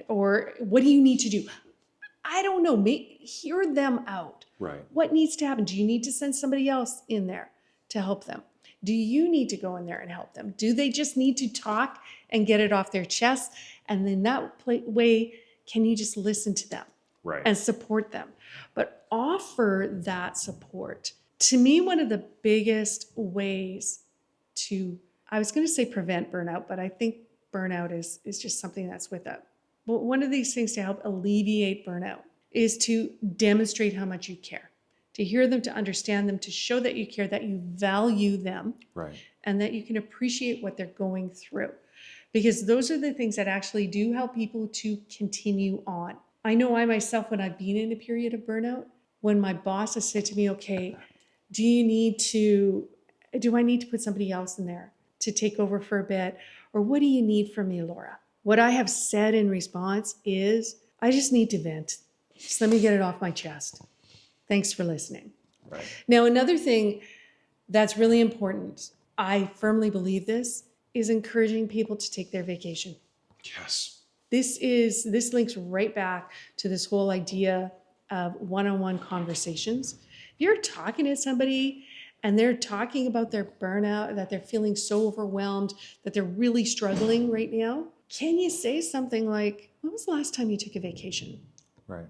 Or what do you need to do? I don't know. Hear them out. Right. What needs to happen? Do you need to send somebody else in there to help them? Do you need to go in there and help them? Do they just need to talk and get it off their chest? And then that way, can you just listen to them and support them? But offer that support. To me, one of the biggest ways to, I was going to say prevent burnout, but I think burnout is just something that's with it. But one of these things to help alleviate burnout is to demonstrate how much you care, to hear them, to understand them, to show that you care, that you value them, and that you can appreciate what they're going through. Because those are the things that actually do help people to continue on. I know I myself, when I've been in a period of burnout, when my boss has said to me, okay, do I need to put somebody else in there to take over for a bit? Or what do you need from me, Laura? What I have said in response is, I just need to vent. Just let me get it off my chest. Thanks for listening. Now, another thing that's really important, I firmly believe this, is encouraging people to take their vacation. Yes. This links right back to this whole idea of one-on-one conversations. If you're talking to somebody and they're talking about their burnout, that they're feeling so overwhelmed, that they're really struggling right now, can you say something like, when was the last time you took a vacation? Right.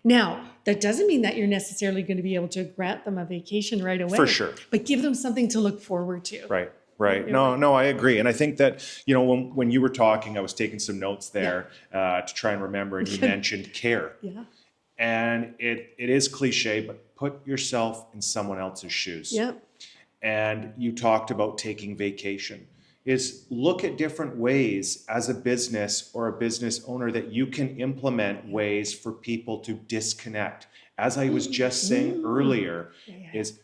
Now, that doesn't mean that you're necessarily going to be able to grant them a vacation right away. For sure. But give them something to look forward to. Right. Right. No, I agree. And I think that, when you were talking, I was taking some notes there to try and remember, and you mentioned care. Yeah. And it is cliche, but put yourself in someone else's shoes. Yep. And you talked about taking vacation. Is look at different ways as a business or a business owner that you can implement ways for people to disconnect. As I was just saying earlier, is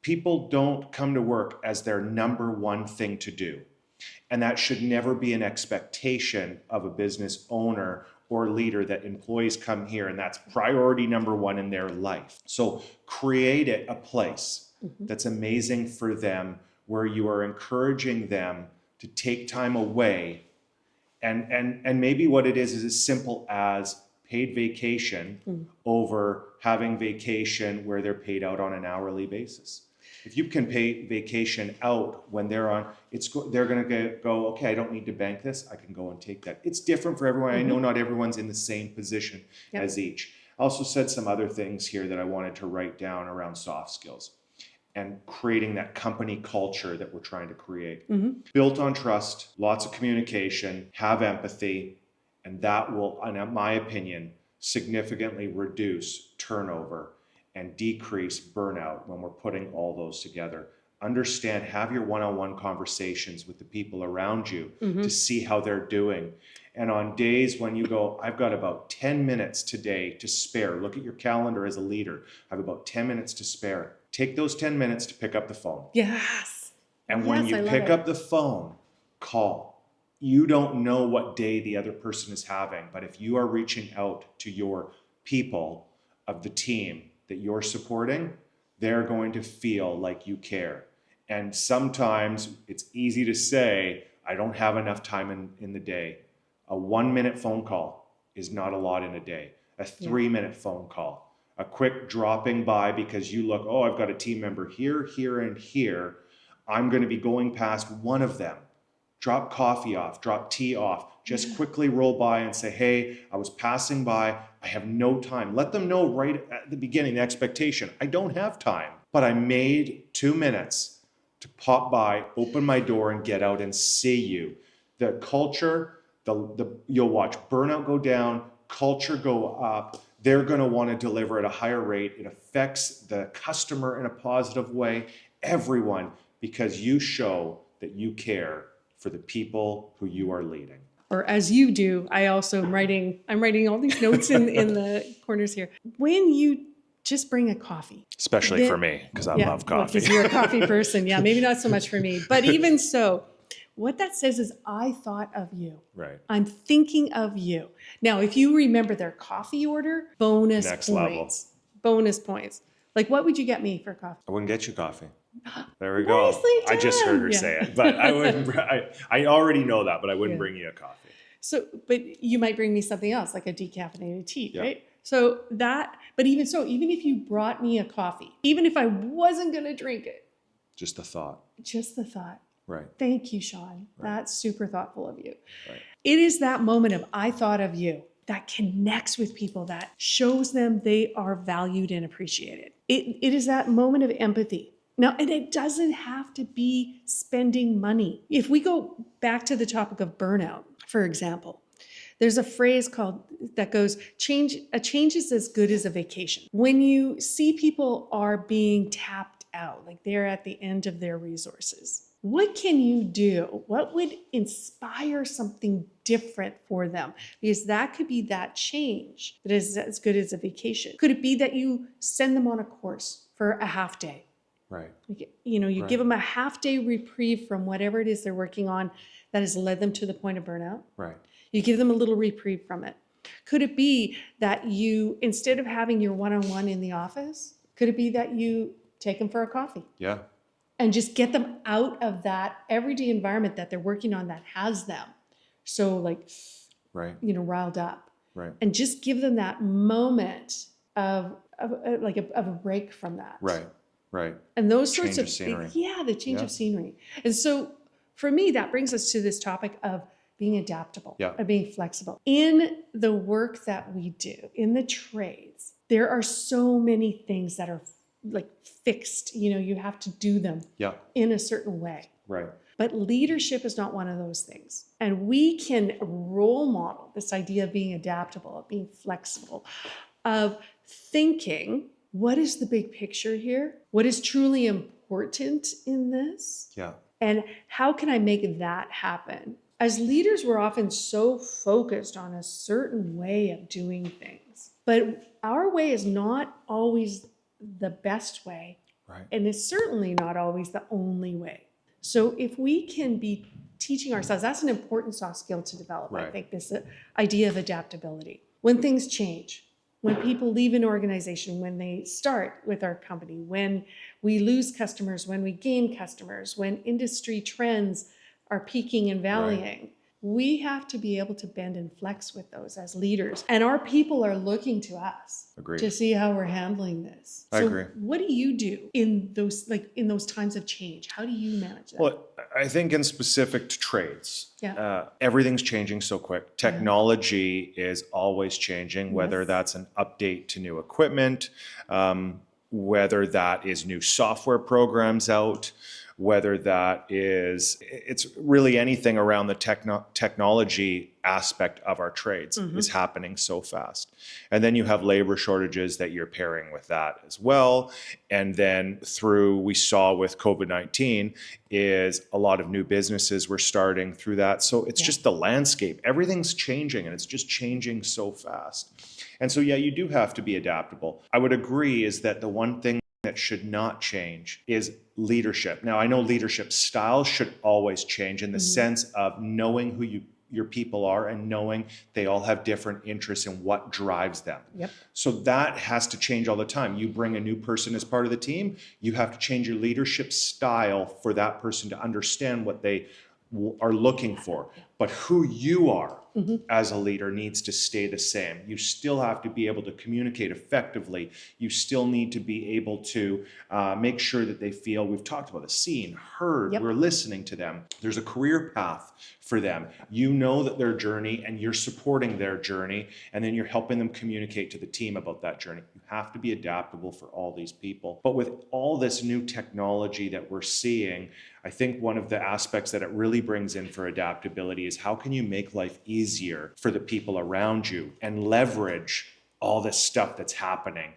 people don't come to work as their number one thing to do. And that should never be an expectation of a business owner or leader, that employees come here and that's priority number one in their life. So create a place that's amazing for them, where you are encouraging them to take time away. And maybe what it is as simple as paid vacation over having vacation where they're paid out on an hourly basis. If you can pay vacation out when they're on, they're going to go, okay, I don't need to bank this. I can go and take that. It's different for everyone. I know not everyone's in the same position as each. I also said some other things here that I wanted to write down around soft skills and creating that company culture that we're trying to create. Built on trust, lots of communication, have empathy, and that will, in my opinion, significantly reduce turnover and decrease burnout when we're putting all those together. Understand, have your one-on-one conversations with the people around you to see how they're doing. And on days when you go, I've got about 10 minutes today to spare, look at your calendar as a leader, I have about 10 minutes to spare. Take those 10 minutes to pick up the phone. Yes. And when you pick up the phone, call. You don't know what day the other person is having, but if you are reaching out to your people of the team that you're supporting, they're going to feel like you care. And sometimes it's easy to say, I don't have enough time in the day. A 1-minute phone call is not a lot in a day. A 3-minute phone call, a quick dropping by because you look, oh, I've got a team member here, here, and here. I'm going to be going past one of them. Drop coffee off, drop tea off. Just quickly roll by and say, hey, I was passing by. I have no time. Let them know right at the beginning, the expectation. I don't have time, but I made 2 minutes to pop by, open my door, and get out and see you. The culture, you'll watch burnout go down, culture go up. They're going to want to deliver at a higher rate. It affects the customer in a positive way, everyone, because you show that you care for the people who you are leading. Or as you do, I also am writing all these notes in the corners here. When you just bring a coffee. Especially for me, because I love coffee. Because you're a coffee person. Yeah, maybe not so much for me. But even so, what that says is, I thought of you. Right. I'm thinking of you. Now, if you remember their coffee order, bonus Next points. level. Bonus points. Like, what would you get me for coffee? I wouldn't get you coffee. There we go. Nicely I just heard her done. say it, but I wouldn't. I already know that, but I wouldn't bring you a coffee. So, but you might bring me something else, like a decaffeinated tea, right? So but even so, even if you brought me a coffee, even if I wasn't going to drink it. Just the thought. Just the thought. Right. Thank you, Sean. Right. That's super thoughtful of you. Right. It is that moment of, I thought of you, that connects with people, that shows them they are valued and appreciated. It is that moment of empathy. Now, and it doesn't have to be spending money. If we go back to the topic of burnout, for example, there's a phrase that goes, a change is as good as a vacation. When you see people are being tapped out, like they're at the end of their resources, what can you do? What would inspire something different for them? Because that could be that change that is as good as a vacation. Could it be that you send them on a course for a half day? Right. You give them a half day reprieve from whatever it is they're working on that has led them to the point of burnout. Right. You give them a little reprieve from it. Could it be that you, instead of having your one-on-one in the office, could it be that you take them for a coffee? Yeah. And just get them out of that everyday environment that they're working on that has them so riled up. Right. And just give them that moment of a break from that. Right. Right. And those sorts Change of of scenery. yeah, the change Yeah. of scenery. And so for me, that brings us to this topic of being adaptable, Yeah. of being flexible. In the work that we do, in the trades, there are so many things that are like fixed. You know, you have to do them Yeah. in a certain way. Right. But leadership is not one of those things. And we can role model this idea of being adaptable, of being flexible, of thinking, what is the big picture here? What is truly important in this? Yeah. And how can I make that happen? As leaders, we're often so focused on a certain way of doing things, but our way is not always the best way. Right. And it's certainly not always the only way. So if we can be teaching ourselves, that's an important soft skill to develop, I Right. think, this idea of adaptability. When things change, when people leave an organization, when they start with our company, when we lose customers, when we gain customers, when industry trends are peaking and valleying, we have to be able to bend and flex with those as leaders. And our people are looking to us Agreed. to see how we're handling this. I agree. What do you do in those times of change? How do you manage that? Well, I think in specific to trades, Yeah. everything's changing so quick. Technology is always changing, whether Yes. that's an update to new equipment, whether that is new software programs out, whether that is, it's really anything around the technology aspect of our trades is happening so fast. And then you have labor shortages that you're pairing with that as well. And then we saw with COVID-19 is a lot of new businesses were starting through that. So it's just the landscape. Everything's changing and it's just changing so fast. And so, yeah, you do have to be adaptable. I would agree is that the one thing that should not change is leadership. Now, I know leadership styles should always change in the sense of knowing who your people are and knowing they all have different interests and what drives them. Yep. So that has to change all the time. You bring a new person as part of the team, you have to change your leadership style for that person to understand what they are looking for. But who you are as a leader needs to stay the same. You still have to be able to communicate effectively. You still need to be able to make sure that they feel, we've talked about it, seen, heard, we're listening to them. There's a career path for them. You know that their journey and you're supporting their journey, and then you're helping them communicate to the team about that journey. You have to be adaptable for all these people. But with all this new technology that we're seeing, I think one of the aspects that it really brings in for adaptability is how can you make life easier for the people around you and leverage all this stuff that's happening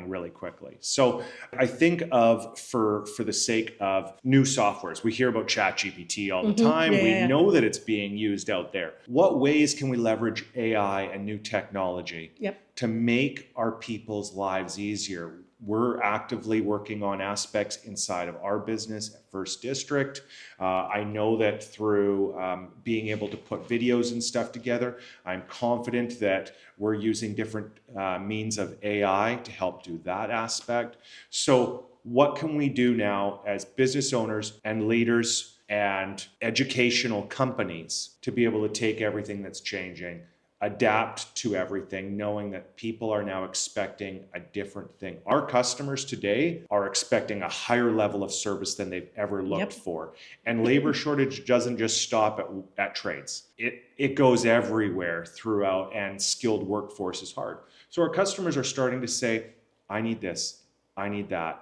really quickly. So I think of, for the sake of new softwares, we hear about ChatGPT all the time. We know that it's being used out there. What ways can we leverage AI and new technology to make our people's lives easier? We're actively working on aspects inside of our business at First District. I know that through being able to put videos and stuff together, I'm confident that we're using different means of AI to help do that aspect. So what can we do now as business owners and leaders and educational companies to be able to take everything that's changing, adapt to everything, knowing that people are now expecting a different thing. Our customers today are expecting a higher level of service than they've ever looked for. And labor shortage doesn't just stop at trades. It goes everywhere throughout, and skilled workforce is hard. So our customers are starting to say, I need this, I need that.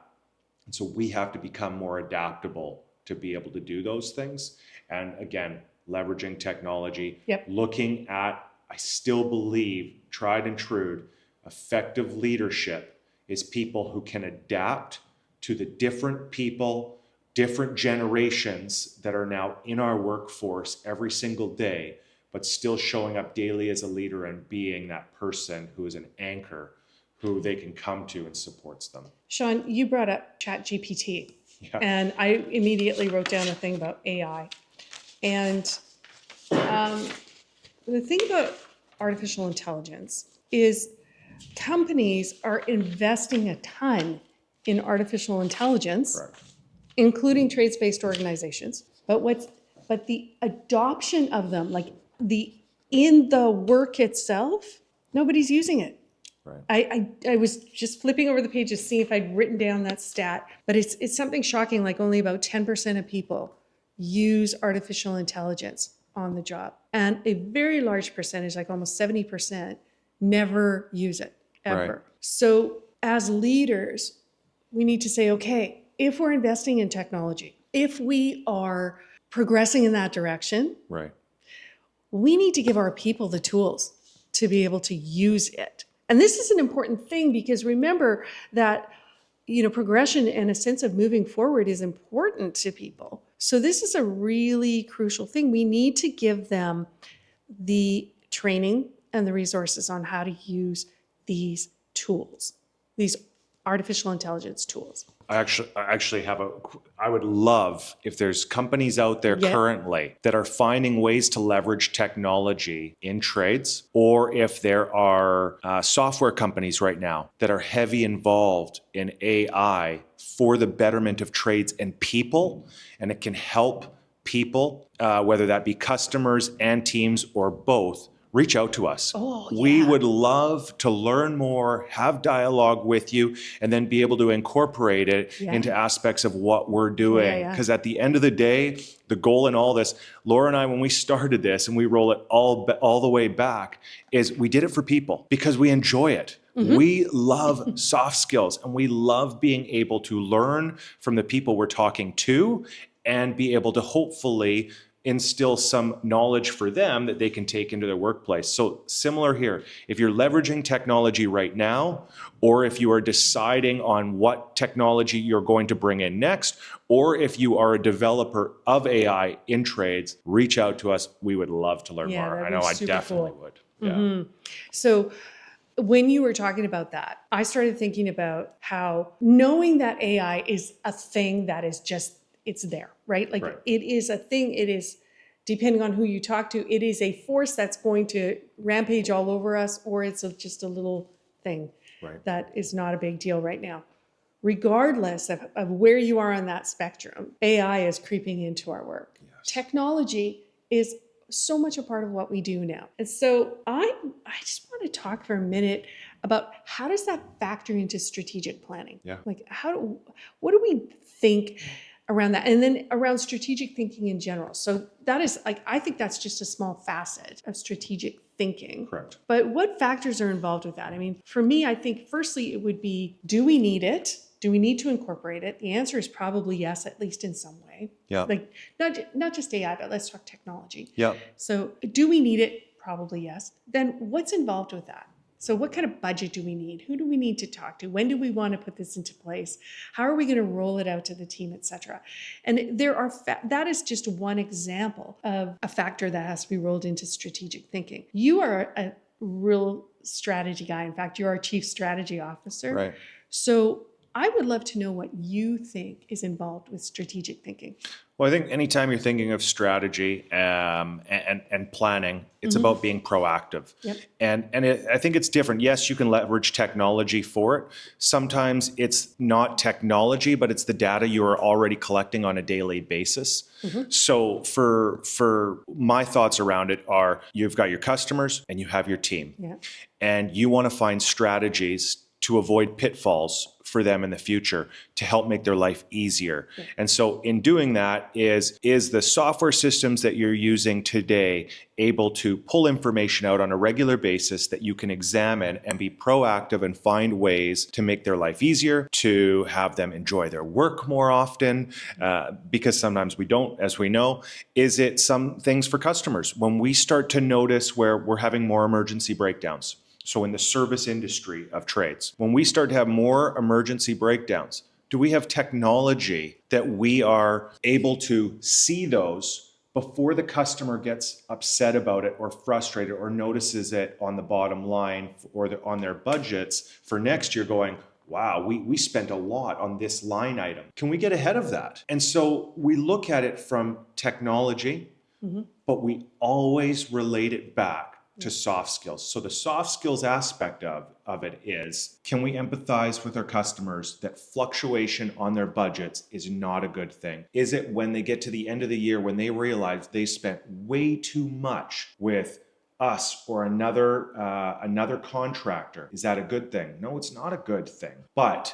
And so we have to become more adaptable to be able to do those things. And again, leveraging technology, looking at, I still believe, tried and true, effective leadership is people who can adapt to the different people, different generations that are now in our workforce every single day, but still showing up daily as a leader and being that person who is an anchor who they can come to and supports them. Sean, you brought up ChatGPT, and I immediately wrote down a thing about AI. And the thing about artificial intelligence is companies are investing a ton in artificial intelligence, including trades-based organizations. But the adoption of them, like in the work itself, nobody's using it. Right. I was just flipping over the pages, seeing if I'd written down that stat, but it's something shocking, like only about 10% of people use artificial intelligence on the job. And a very large percentage, like almost 70%, never use it, ever. Right. So as leaders, we need to say, okay, if we're investing in technology, if we are progressing in that direction, Right. we need to give our people the tools to be able to use it. And this is an important thing because remember that, progression and a sense of moving forward is important to people. So this is a really crucial thing. We need to give them the training and the resources on how to use these tools, these artificial intelligence tools. I would love if there's companies out there currently that are finding ways to leverage technology in trades, or if there are software companies right now that are heavy involved in AI for the betterment of trades and people, and it can help people, whether that be customers and teams or both, reach out to us. Oh, yeah. We would love to learn more, have dialogue with you, and then be able to incorporate it into aspects of what we're doing. Because at the end of the day, the goal in all this, Laura and I, when we started this, and we roll it all the way back, is we did it for people because we enjoy it. Mm-hmm. We love soft skills, and we love being able to learn from the people we're talking to and be able to hopefully instill some knowledge for them that they can take into their workplace. So similar here, if you're leveraging technology right now, or if you are deciding on what technology you're going to bring in next, or if you are a developer of AI in trades, reach out to us. We would love to learn more. I know I definitely would. Yeah. Mm-hmm. So when you were talking about that, I started thinking about how knowing that AI is a thing that is just, it's there, right? Like it is a thing. It is, depending on who you talk to, it is a force that's going to rampage all over us, or it's just a little thing that is not a big deal right now. Regardless of where you are on that spectrum, AI is creeping into our work. Yes. Technology is so much a part of what we do now. And so I just want to talk for a minute about how does that factor into strategic planning? Yeah. Like what do we think around that? And then around strategic thinking in general. So that is I think that's just a small facet of strategic thinking. Correct. But what factors are involved with that? I mean, for me, I think firstly, it would be, do we need it? Do we need to incorporate it? The answer is probably yes, at least in some way. Yeah. Like not just AI, but let's talk technology. Yeah. So do we need it? Probably yes. Then what's involved with that? So what kind of budget do we need? Who do we need to talk to? When do we want to put this into place? How are we going to roll it out to the team, et cetera? And there are that is just one example of a factor that has to be rolled into strategic thinking. You are a real strategy guy. In fact, you're our chief strategy officer. Right. So I would love to know what you think is involved with strategic thinking. Well, I think anytime you're thinking of strategy and planning, it's about being proactive. Yep. And I think it's different. Yes, you can leverage technology for it. Sometimes it's not technology, but it's the data you are already collecting on a daily basis. Mm-hmm. So for my thoughts around it are, you've got your customers and you have your team. Yeah. And you want to find strategies to avoid pitfalls for them in the future, to help make their life easier. Yeah. And so in doing that, is the software systems that you're using today able to pull information out on a regular basis that you can examine and be proactive and find ways to make their life easier, to have them enjoy their work more often, because sometimes we don't, as we know. Is it some things for customers? When we start to notice where we're having more emergency breakdowns, so in the service industry of trades, when we start to have more emergency breakdowns, do we have technology that we are able to see those before the customer gets upset about it or frustrated or notices it on the bottom line or on their budgets for next year, going, wow, we spent a lot on this line item. Can we get ahead of that? And so we look at it from technology, but we always relate it back to soft skills. So the soft skills aspect of it is, can we empathize with our customers that fluctuation on their budgets is not a good thing? Is it when they get to the end of the year, when they realize they spent way too much with us or another contractor. Is that a good thing? No, it's not a good thing. But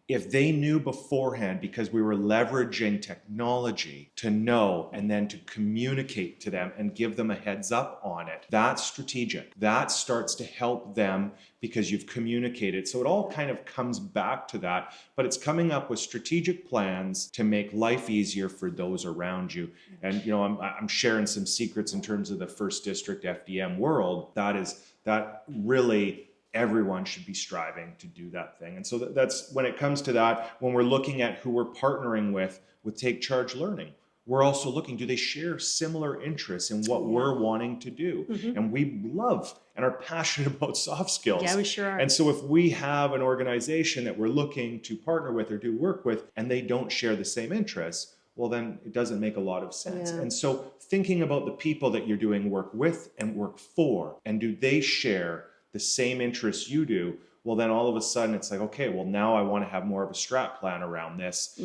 if they knew beforehand, because we were leveraging technology to know and then to communicate to them and give them a heads up on it, that's strategic. That starts to help them because you've communicated. So it all kind of comes back to that, but it's coming up with strategic plans to make life easier for those around you. And I'm sharing some secrets in terms of the first district FDM world. That really everyone should be striving to do that thing. And so that's when it comes to that, when we're looking at who we're partnering with Take Charge Learning, we're also looking, do they share similar interests in what we're wanting to do? And we love and are passionate about soft skills. Yeah, we sure are. And so if we have an organization that we're looking to partner with or do work with, and they don't share the same interests, well, then it doesn't make a lot of sense. Yeah. And so thinking about the people that you're doing work with and work for, and do they share the same interests you do, well, then all of a sudden it's like, okay, well, now I want to have more of a strat plan around this.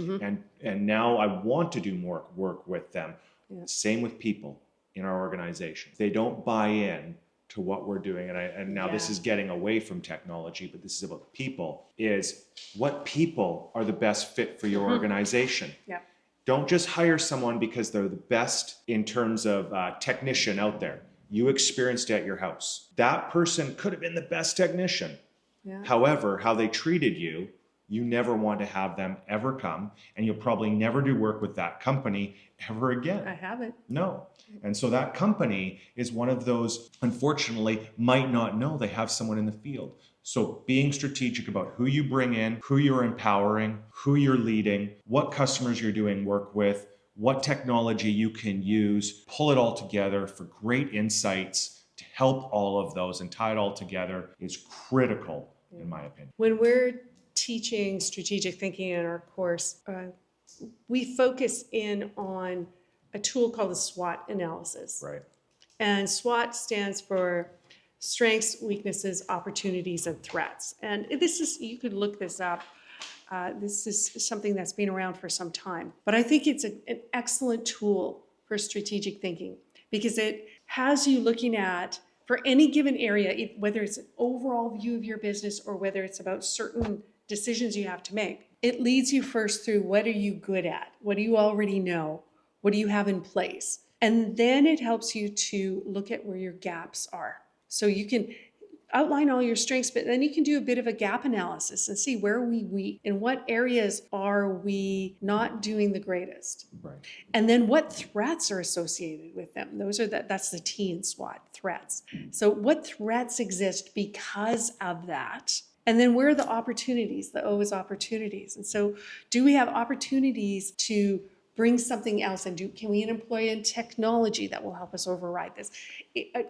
And now I want to do more work with them. Yeah. Same with people in our organization. They don't buy in to what we're doing. And now this is getting away from technology, but this is about people, is what people are the best fit for your organization. Yeah. Don't just hire someone because they're the best in terms of technician out there. You experienced at your house. That person could have been the best technician. Yeah. However, how they treated you, you never want to have them ever come, and you'll probably never do work with that company ever again. I haven't. No. And so that company is one of those, unfortunately, might not know they have someone in the field. So being strategic about who you bring in, who you're empowering, who you're leading, what customers you're doing work with, what technology you can use, pull it all together for great insights to help all of those and tie it all together is critical, in my opinion. When we're teaching strategic thinking in our course, we focus in on a tool called the SWOT analysis. Right. And SWOT stands for strengths, weaknesses, opportunities, and threats. And this is, you could look this up. This is something that's been around for some time. But I think it's an excellent tool for strategic thinking because it has you looking at, for any given area, whether it's an overall view of your business or whether it's about certain decisions you have to make, it leads you first through what are you good at? What do you already know? What do you have in place? And then it helps you to look at where your gaps are. So you can outline all your strengths, but then you can do a bit of a gap analysis and see where are we weak, in what areas are we not doing the greatest. Right. And then what threats are associated with them. That's the T in SWOT, threats. So what threats exist because of that? And then where are the opportunities? The O is opportunities. And so do we have opportunities to bring something else and can we employ in technology that will help us override this?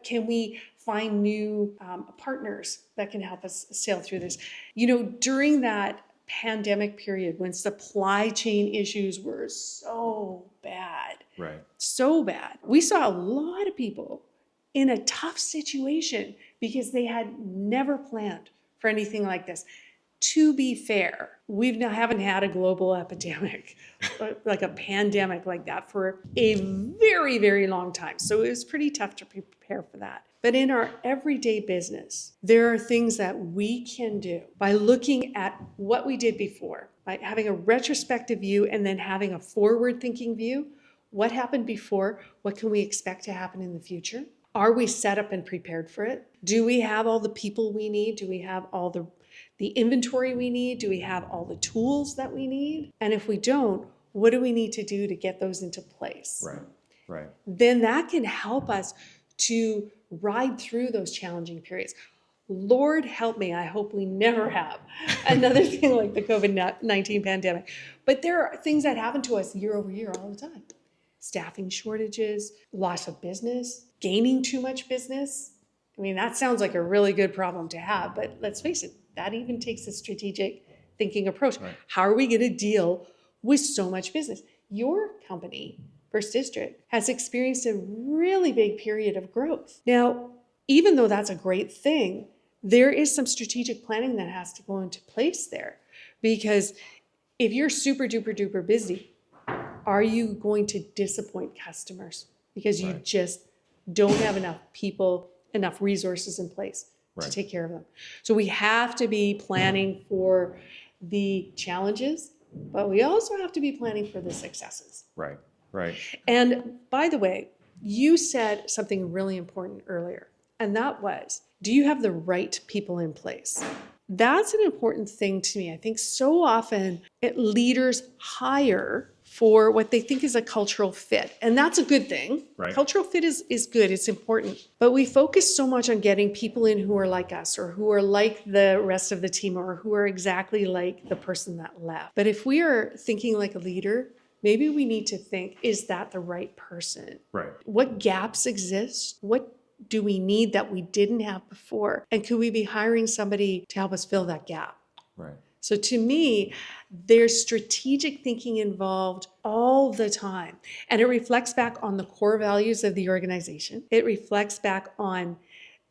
Can we find new partners that can help us sail through this? During that pandemic period when supply chain issues were so bad, so bad, we saw a lot of people in a tough situation because they had never planned for anything like this. To be fair, we haven't had a global epidemic, like a pandemic like that for a very, very long time. So it was pretty tough to prepare for that. But in our everyday business, there are things that we can do by looking at what we did before, by having a retrospective view and then having a forward-thinking view. What happened before? What can we expect to happen in the future? Are we set up and prepared for it? Do we have all the people we need? Do we have all the inventory we need? Do we have all the tools that we need? And if we don't, what do we need to do to get those into place? Right. Then that can help us to ride through those challenging periods. Lord help me, I hope we never have another thing like the COVID-19 pandemic. But there are things that happen to us year over year all the time. Staffing shortages, loss of business, gaining too much business. I mean, that sounds like a really good problem to have, but let's face it, that even takes a strategic thinking approach. Right. How are we going to deal with so much business? Your company, First District, has experienced a really big period of growth. Now, even though that's a great thing, there is some strategic planning that has to go into place there. Because if you're super duper duper busy, are you going to disappoint customers? Because you just don't have enough people enough resources in place to Right. take care of them. So we have to be planning for the challenges, but we also have to be planning for the successes. Right. Right. And by the way, you said something really important earlier, and that was, do you have the right people in place? That's an important thing to me. I think so often leaders hire for what they think is a cultural fit. And that's a good thing. Right. Cultural fit is good, it's important. But we focus so much on getting people in who are like us or who are like the rest of the team or who are exactly like the person that left. But if we are thinking like a leader, maybe we need to think, is that the right person? Right. What gaps exist? What do we need that we didn't have before? And could we be hiring somebody to help us fill that gap? Right. So to me, there's strategic thinking involved all the time. And it reflects back on the core values of the organization. It reflects back on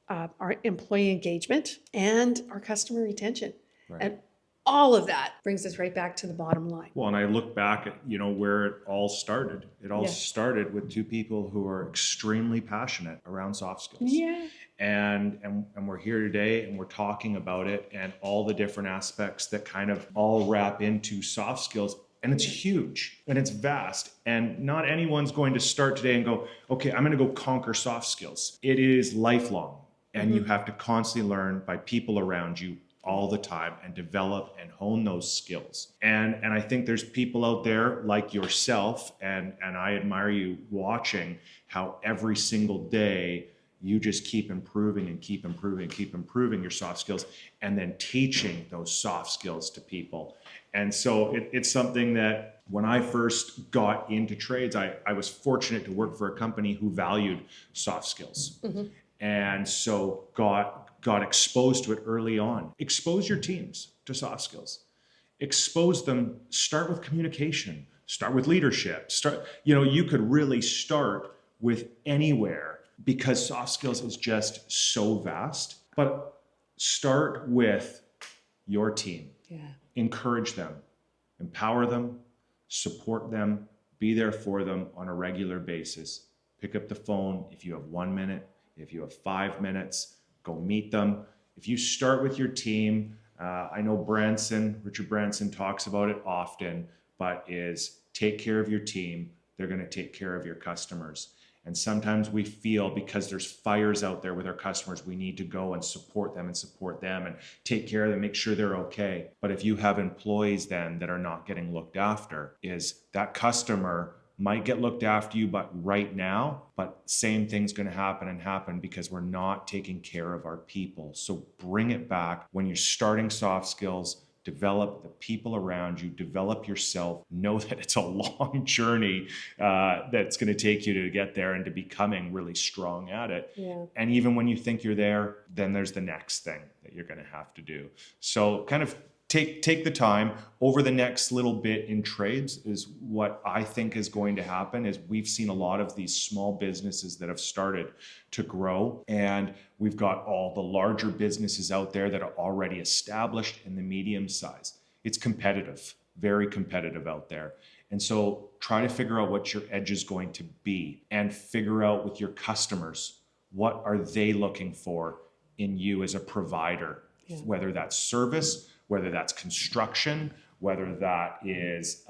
our employee engagement and our customer retention. Right. And all of that brings us right back to the bottom line. Well, and I look back at, where it all started. It all Yeah. started with two people who are extremely passionate around soft skills. Yeah. And we're here today and we're talking about it and all the different aspects that kind of all wrap into soft skills. And it's huge and it's vast. And not anyone's going to start today and go, okay, I'm going to go conquer soft skills. It is lifelong. And you have to constantly learn by people around you all the time and develop and hone those skills. And I think there's people out there like yourself, and I admire you watching how every single day you just keep improving and keep improving your soft skills and then teaching those soft skills to people. And so it's something that when I first got into trades, I was fortunate to work for a company who valued soft skills. And so got exposed to it early on. Expose your teams to soft skills. Expose them, start with communication, start with leadership. You could really start with anywhere because soft skills is just so vast. But start with your team. Yeah. Encourage them, empower them, support them, be there for them on a regular basis. Pick up the phone if you have 1 minute, if you have 5 minutes. Go meet them. If you start with your team, I know Richard Branson talks about it often, but is take care of your team. They're going to take care of your customers. And sometimes we feel because there's fires out there with our customers, we need to go and support them and take care of them, make sure they're okay. But if you have employees then that are not getting looked after, is that customer might get looked after you, but right now, but same thing's going to happen because we're not taking care of our people. So bring it back when you're starting soft skills, develop the people around you, develop yourself, know that it's a long journey that's going to take you to get there and to becoming really strong at it. Yeah. And even when you think you're there, then there's the next thing that you're going to have to do. So kind of take the time over the next little bit in trades is what I think is going to happen is we've seen a lot of these small businesses that have started to grow, and we've got all the larger businesses out there that are already established in the medium size. It's competitive, very competitive out there. And so try to figure out what your edge is going to be and figure out with your customers, what are they looking for in you as a provider, whether that's service, whether that's construction, whether that is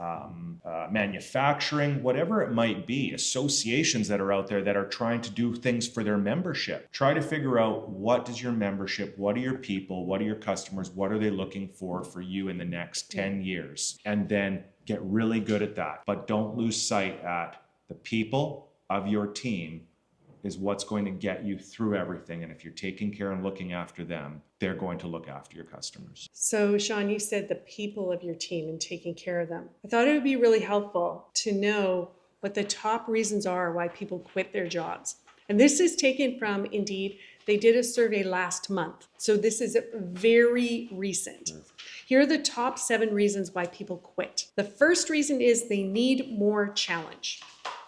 manufacturing, whatever it might be, associations that are out there that are trying to do things for their membership. Try to figure out what is your membership, what are your people, what are your customers, what are they looking for you in the next 10 years, and then get really good at that. But don't lose sight at the people of your team is what's going to get you through everything. And if you're taking care and looking after them, they're going to look after your customers. So, Sean, you said the people of your team and taking care of them. I thought it would be really helpful to know what the top reasons are why people quit their jobs. And this is taken from Indeed. They did a survey last month. So this is very recent. Here are the top 7 reasons why people quit. The first reason is they need more challenge.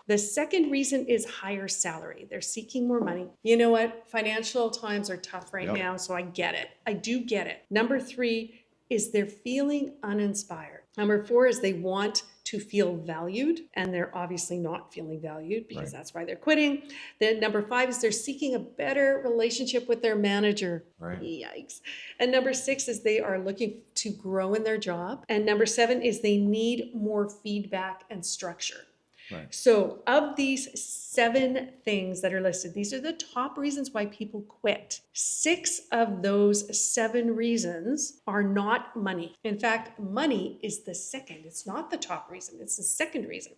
The second reason is higher salary. They're seeking more money. You know what? Financial times are tough right now, so I get it. I do get it. Number 3 is they're feeling uninspired. Number 4 is they want to feel valued, and they're obviously not feeling valued because that's why they're quitting. Then number 5 is they're seeking a better relationship with their manager. Right. Yikes. And number 6 is they are looking to grow in their job. And number 7 is they need more feedback and structure. Right. So of these 7 things that are listed, these are the top reasons why people quit. 6 of those 7 reasons are not money. In fact, money is the second. It's not the top reason. It's the second reason.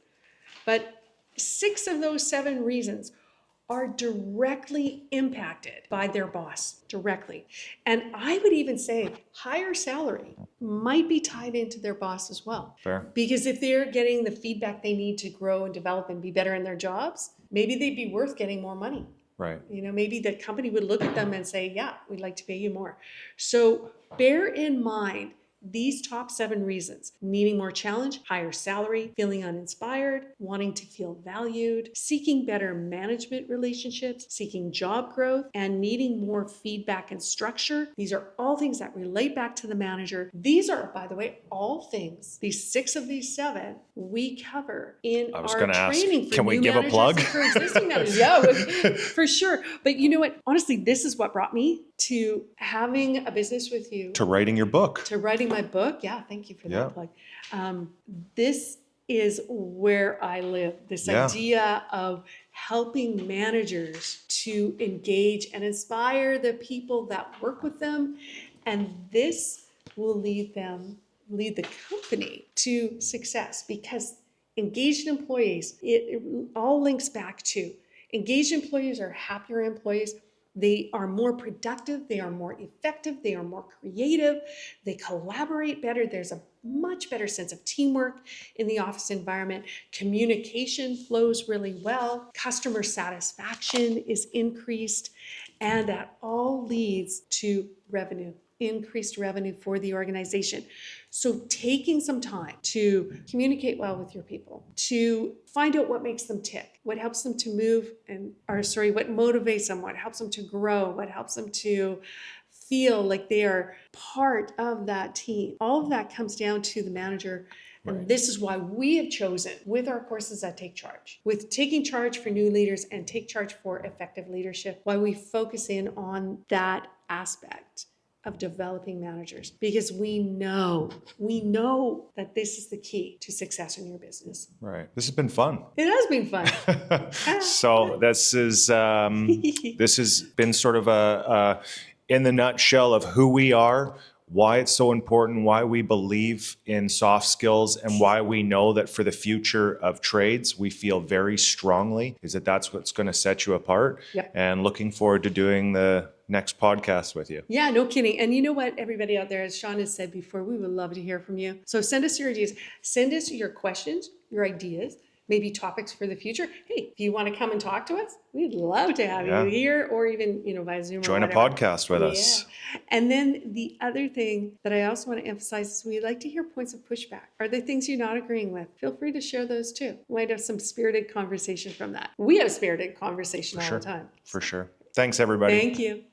But 6 of those 7 reasons are directly impacted by their boss, directly. And I would even say higher salary might be tied into their boss as well. Fair. Because if they're getting the feedback they need to grow and develop and be better in their jobs, maybe they'd be worth getting more money. Right. Maybe the company would look at them and say, yeah, we'd like to pay you more. So bear in mind these top 7 reasons: needing more challenge, higher salary, feeling uninspired, wanting to feel valued, seeking better management relationships, seeking job growth, and needing more feedback and structure. These are all things that relate back to the manager. These are, by the way, all things, these 6 of these 7, we cover in our training for can we new give a managers plug? and for existing managers. Yeah, for sure. But you know what? Honestly, this is what brought me to having a business with you. To writing your book. To writing my book. Yeah, thank you for that plug. This is where I live. This idea of helping managers to engage and inspire the people that work with them. And this will lead the company to success, because engaged employees, it all links back to engaged employees are happier employees. They are more productive, they are more effective, they are more creative, they collaborate better. There's a much better sense of teamwork in the office environment. Communication flows really well. Customer satisfaction is increased, and that all leads to revenue, increased revenue for the organization. So taking some time to communicate well with your people, to find out what makes them tick, what helps them to move what motivates them, what helps them to grow, what helps them to feel like they are part of that team. All of that comes down to the manager. And this is why we have chosen with our courses at Take Charge, with Taking Charge for New Leaders and Take Charge for Effective Leadership, why we focus in on that aspect of developing managers, because we know that this is the key to success in your business. Right. This has been fun. It has been fun. So this has been sort of a in the nutshell of who we are, why it's so important, why we believe in soft skills, and why we know that for the future of trades, we feel very strongly is that that's what's going to set you apart. Yep. And looking forward to doing the next podcast with you. Yeah, no kidding. And you know what, everybody out there, as Sean has said before, we would love to hear from you. So send us your ideas. Send us your questions, your ideas, maybe topics for the future. Hey, if you want to come and talk to us, we'd love to have you here, or even, via Zoom. Join a podcast with us. And then the other thing that I also want to emphasize is we like to hear points of pushback. Are there things you're not agreeing with? Feel free to share those too. We might have some spirited conversation from that. We have spirited conversation all the time. For sure. Thanks, everybody. Thank you.